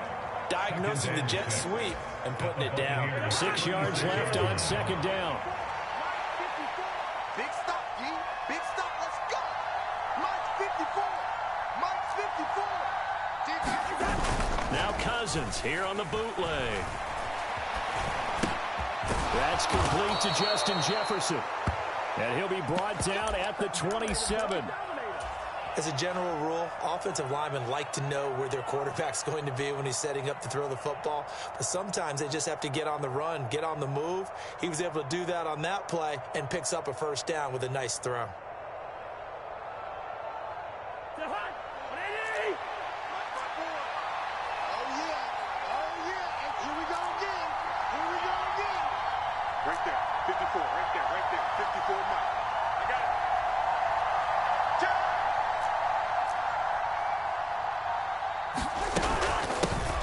[SPEAKER 1] diagnosing the jet sweep and putting it down.
[SPEAKER 7] 6 yards left on second down.
[SPEAKER 5] Big stop, D. Big stop. Let's go. Mike's 54. Mike's 54.
[SPEAKER 2] Now Cousins here on the bootleg. That's complete to Justin Jefferson.
[SPEAKER 7] And he'll be brought down at the 27.
[SPEAKER 1] As a general rule, offensive linemen like to know where their quarterback's going to be when he's setting up to throw the football. But sometimes they just have to get on the run, get on the move. He was able to do that on that play and picks up a first down with a nice throw.
[SPEAKER 3] Right there, 54, right there, 54 Mike. I got it.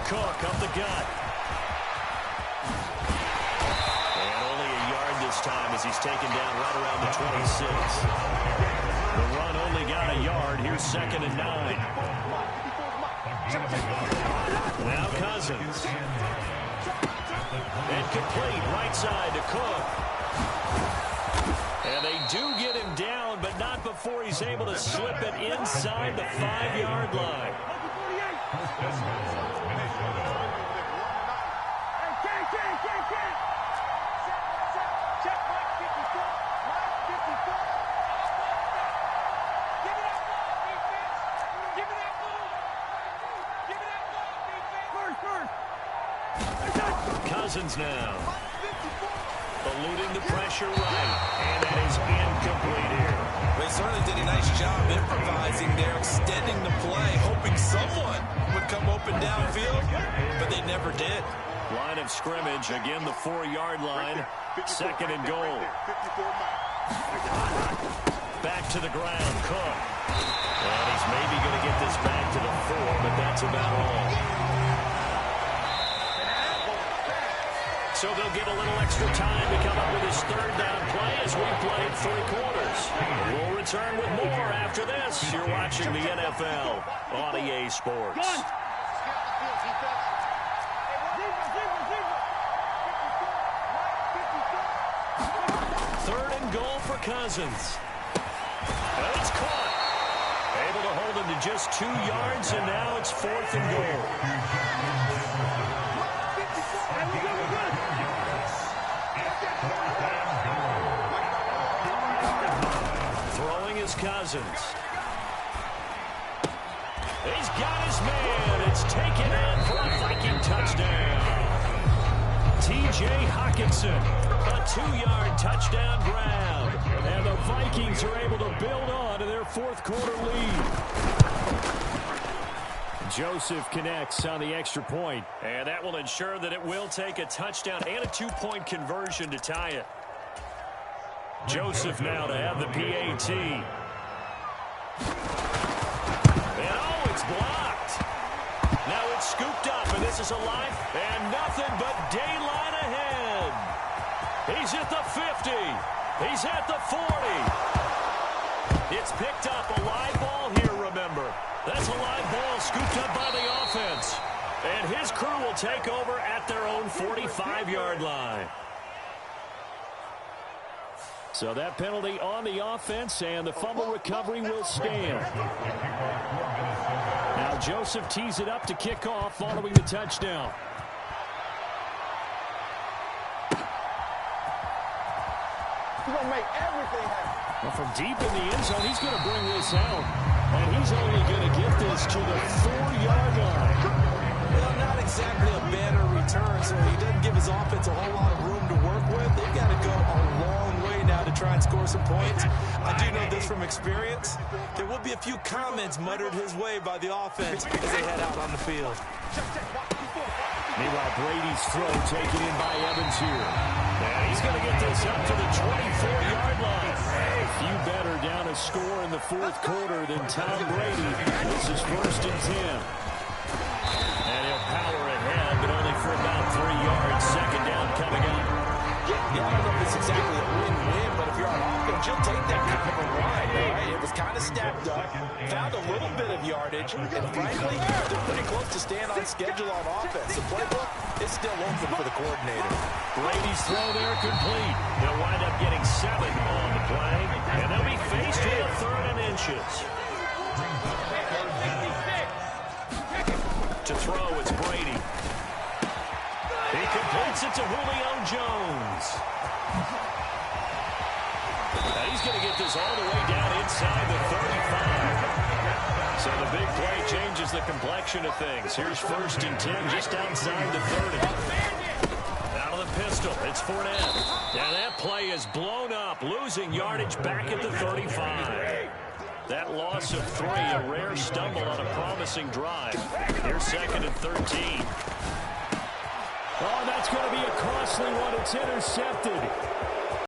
[SPEAKER 2] Cook up the gut. And only a yard this time as he's taken down right around the 26. The run only got a yard. Here's second and 9. Now Cousins. And complete right side to Cook. And they do get him down, but not before he's able to slip it inside the 5-yard line. Cousins now. Eluding the pressure right. And that is incomplete here.
[SPEAKER 1] They certainly did a nice job improvising there, extending the play, hoping someone would come open downfield, but they never did.
[SPEAKER 2] Line of scrimmage, again the 4-yard line. Second and goal. Back to the ground, Cook. And he's maybe going to get this back to the 4, but that's about all. So they'll get a little extra time to come up with his third down play as we played 3 quarters. We'll return with more after this. You're watching the NFL on EA Sports. Third and goal for Cousins. And it's caught. Able to hold him to just 2 yards, and now it's 4th and goal. DeMarcus Cousins. He's got his man. It's taken in for a Viking touchdown. T.J. Hockenson, a 2-yard touchdown grab. And the Vikings are able to build on to their fourth quarter lead.
[SPEAKER 7] Joseph connects on the extra point.
[SPEAKER 2] And that will ensure that it will take a touchdown and a 2-point conversion to tie it. Joseph now to have the PAT. And oh, it's blocked. Now it's scooped up, and this is a life, and nothing but daylight ahead. He's at the 50. He's at the 40. It's picked up. A live ball here, remember. That's a live ball scooped up by the offense. And his crew will take over at their own 45-yard line.
[SPEAKER 7] So that penalty on the offense, and the fumble recovery will stand. Now Joseph tees it up to kick off following the touchdown.
[SPEAKER 5] He's going to make everything happen.
[SPEAKER 7] Well, from deep in the end zone, he's going to bring this out. And he's only going to get this to the 4-yard line.
[SPEAKER 1] Well, not exactly a banner return, so he doesn't give his offense a whole lot of room to work with. They've got to go a long way now to try and score some points. I do know this from experience. There will be a few comments muttered his way by the offense as they head out on the field.
[SPEAKER 7] Meanwhile, Brady's throw taken in by Evans here.
[SPEAKER 2] And he's going to get this up to the 24-yard line.
[SPEAKER 7] A few better down a score in the fourth quarter than Tom Brady. This is 1st and 10.
[SPEAKER 2] And he'll power ahead, but only for about 3 yards. Second down coming up.
[SPEAKER 1] Yeah, I don't know if it's exactly a win-win, but if you're on offense, you'll take that kind of a ride, right? It was kind of stacked up, found a little bit of yardage, and frankly, they're pretty close to staying on schedule on offense. The playbook is still open for the coordinator.
[SPEAKER 2] Brady's throw there complete. They'll wind up getting 7 on the play, and they'll be faced with a 3rd and inches. To throw, it's Brady. He completes it to Julio Jones. And he's going to get this all the way down inside the 35. So the big play changes the complexion of things. Here's 1st and 10 just outside the 30. Out of the pistol, it's Fournette. And that play is blown up, losing yardage back at the 35. That loss of 3, a rare stumble on a promising drive. Here's 2nd and 13.
[SPEAKER 7] Oh, that's going to be a costly one. It's intercepted.